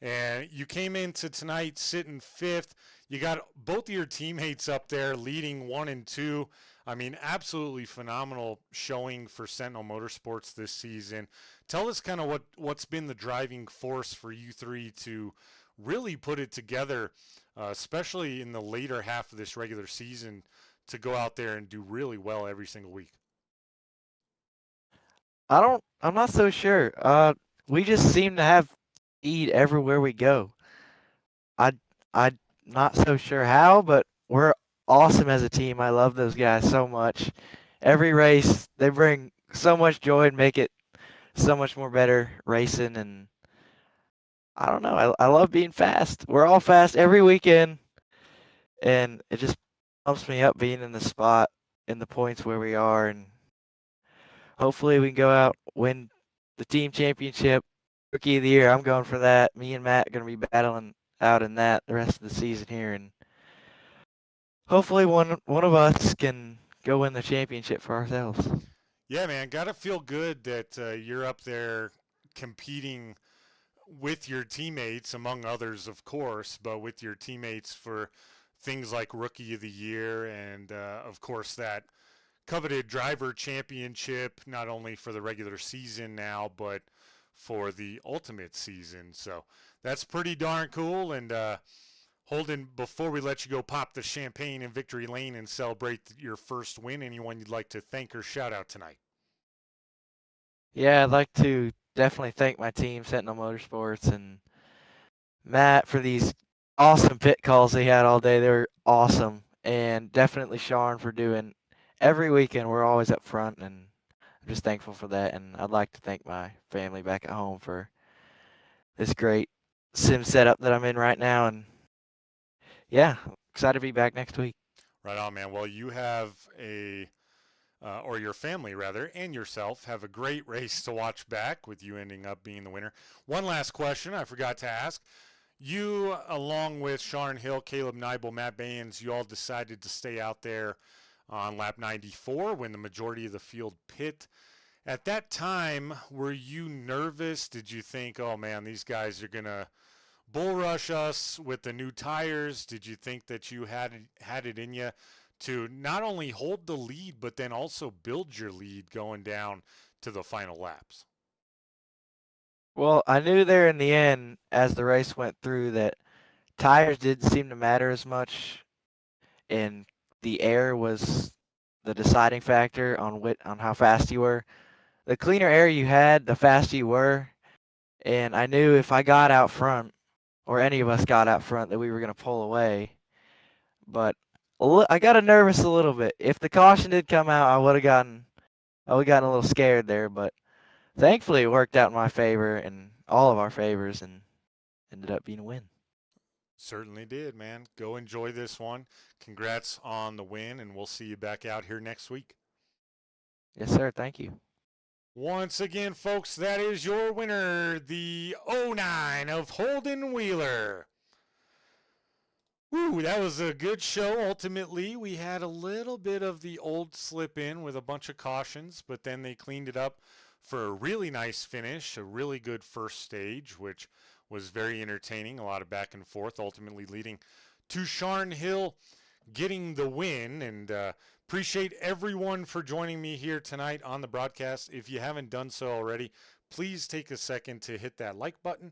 And you came into tonight sitting fifth. You got both of your teammates up there leading 1 and 2. I mean, absolutely phenomenal showing for Sentinel Motorsports this season. Tell us kind of what's been the driving force for you three to really put it together, especially in the later half of this regular season, to go out there and do really well every single week. I'm not so sure. We just seem to have speed everywhere we go. I'm not so sure how, but we're awesome as a team. I love those guys so much. Every race, they bring so much joy and make it so much more better racing. And I don't know, I love being fast. We're all fast every weekend, and it just pumps me up being in the spot in the points where we are. And hopefully we can go out, win the team championship, Rookie of the Year. I'm going for that. Me and Matt are going to be battling out in that the rest of the season here, and hopefully one of us can go win the championship for ourselves. Yeah, man, gotta feel good that you're up there competing with your teammates, among others, of course, but with your teammates for things like Rookie of the Year and, of course, that coveted driver championship, not only for the regular season now, but for the ultimate season. So that's pretty darn cool. And Holden, before we let you go pop the champagne in Victory Lane and celebrate your first win, anyone you'd like to thank or shout out tonight? Yeah, I'd like to definitely thank my team, Sentinel Motorsports, and Matt for these awesome pit calls they had all day. They were awesome. And definitely Sean for doing every weekend. We're always up front, and I'm just thankful for that. And I'd like to thank my family back at home for this great sim setup that I'm in right now. And yeah, excited to be back next week. Right on, man. Well, you have or your family rather, and yourself have a great race to watch back with you ending up being the winner. One last question I forgot to ask. You, along with Sharon Hill, Caleb Neibel, Matt Baynes, you all decided to stay out there on lap 94 when the majority of the field pit. At that time, were you nervous? Did you think, oh man, these guys are going to bull rush us with the new tires? Did you think that you had it in you to not only hold the lead, but then also build your lead going down to the final laps? Well, I knew there in the end, as the race went through, that tires didn't seem to matter as much, and the air was the deciding factor on how fast you were. The cleaner air you had, the faster you were, and I knew if I got out front, or any of us got out front, that we were going to pull away. But I got nervous a little bit. If the caution did come out, I would have gotten a little scared there, but thankfully it worked out in my favor and all of our favors and ended up being a win. Certainly did, man. Go enjoy this one. Congrats on the win, and we'll see you back out here next week. Yes, sir. Thank you. Once again, folks, that is your winner, the 09 of Holden Wheeler. Woo, that was a good show. Ultimately, we had a little bit of the old slip in with a bunch of cautions, but then they cleaned it up for a really nice finish, a really good first stage, which was very entertaining, a lot of back and forth, ultimately leading to Sharn Hill getting the win. And appreciate everyone for joining me here tonight on the broadcast. If you haven't done so already, please take a second to hit that like button.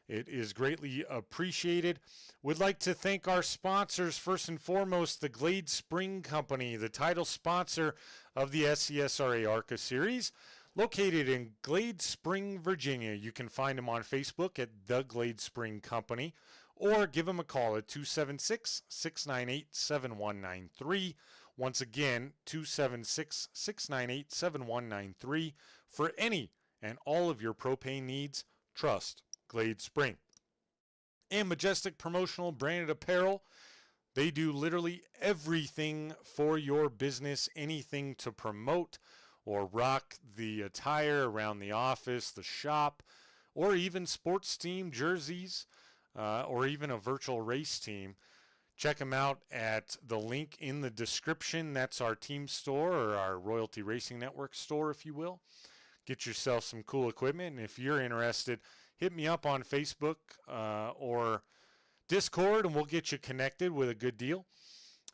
It is greatly appreciated. Would like to thank our sponsors, first and foremost, the Glade Spring Company, the title sponsor of the SCSRA ARCA series, located in Glade Spring, Virginia. You can find them on Facebook at the Glade Spring Company, or give them a call at 276-698-7193. Once again, 276-698-7193 for any and all of your propane needs. Trust Glade Spring. And Majestic Promotional Branded Apparel. They do literally everything for your business, anything to promote or rock the attire around the office, the shop, or even sports team jerseys, or even a virtual race team. Check them out at the link in the description. That's our team store, or our Royalty Racing Network store, if you will. Get yourself some cool equipment. And if you're interested, hit me up on Facebook or Discord, and we'll get you connected with a good deal.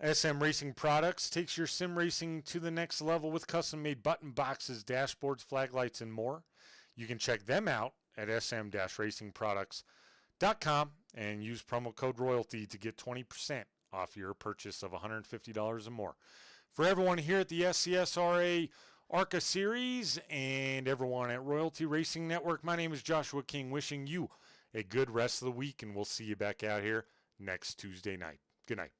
SM Racing Products takes your sim racing to the next level with custom-made button boxes, dashboards, flag lights, and more. You can check them out at sm-racingproducts.com and use promo code ROYALTY to get 20% off your purchase of $150 or more. For everyone here at the SCSRA ARCA series and everyone at Royalty Racing Network, my name is Joshua King, wishing you a good rest of the week, and we'll see you back out here next Tuesday night. Good night.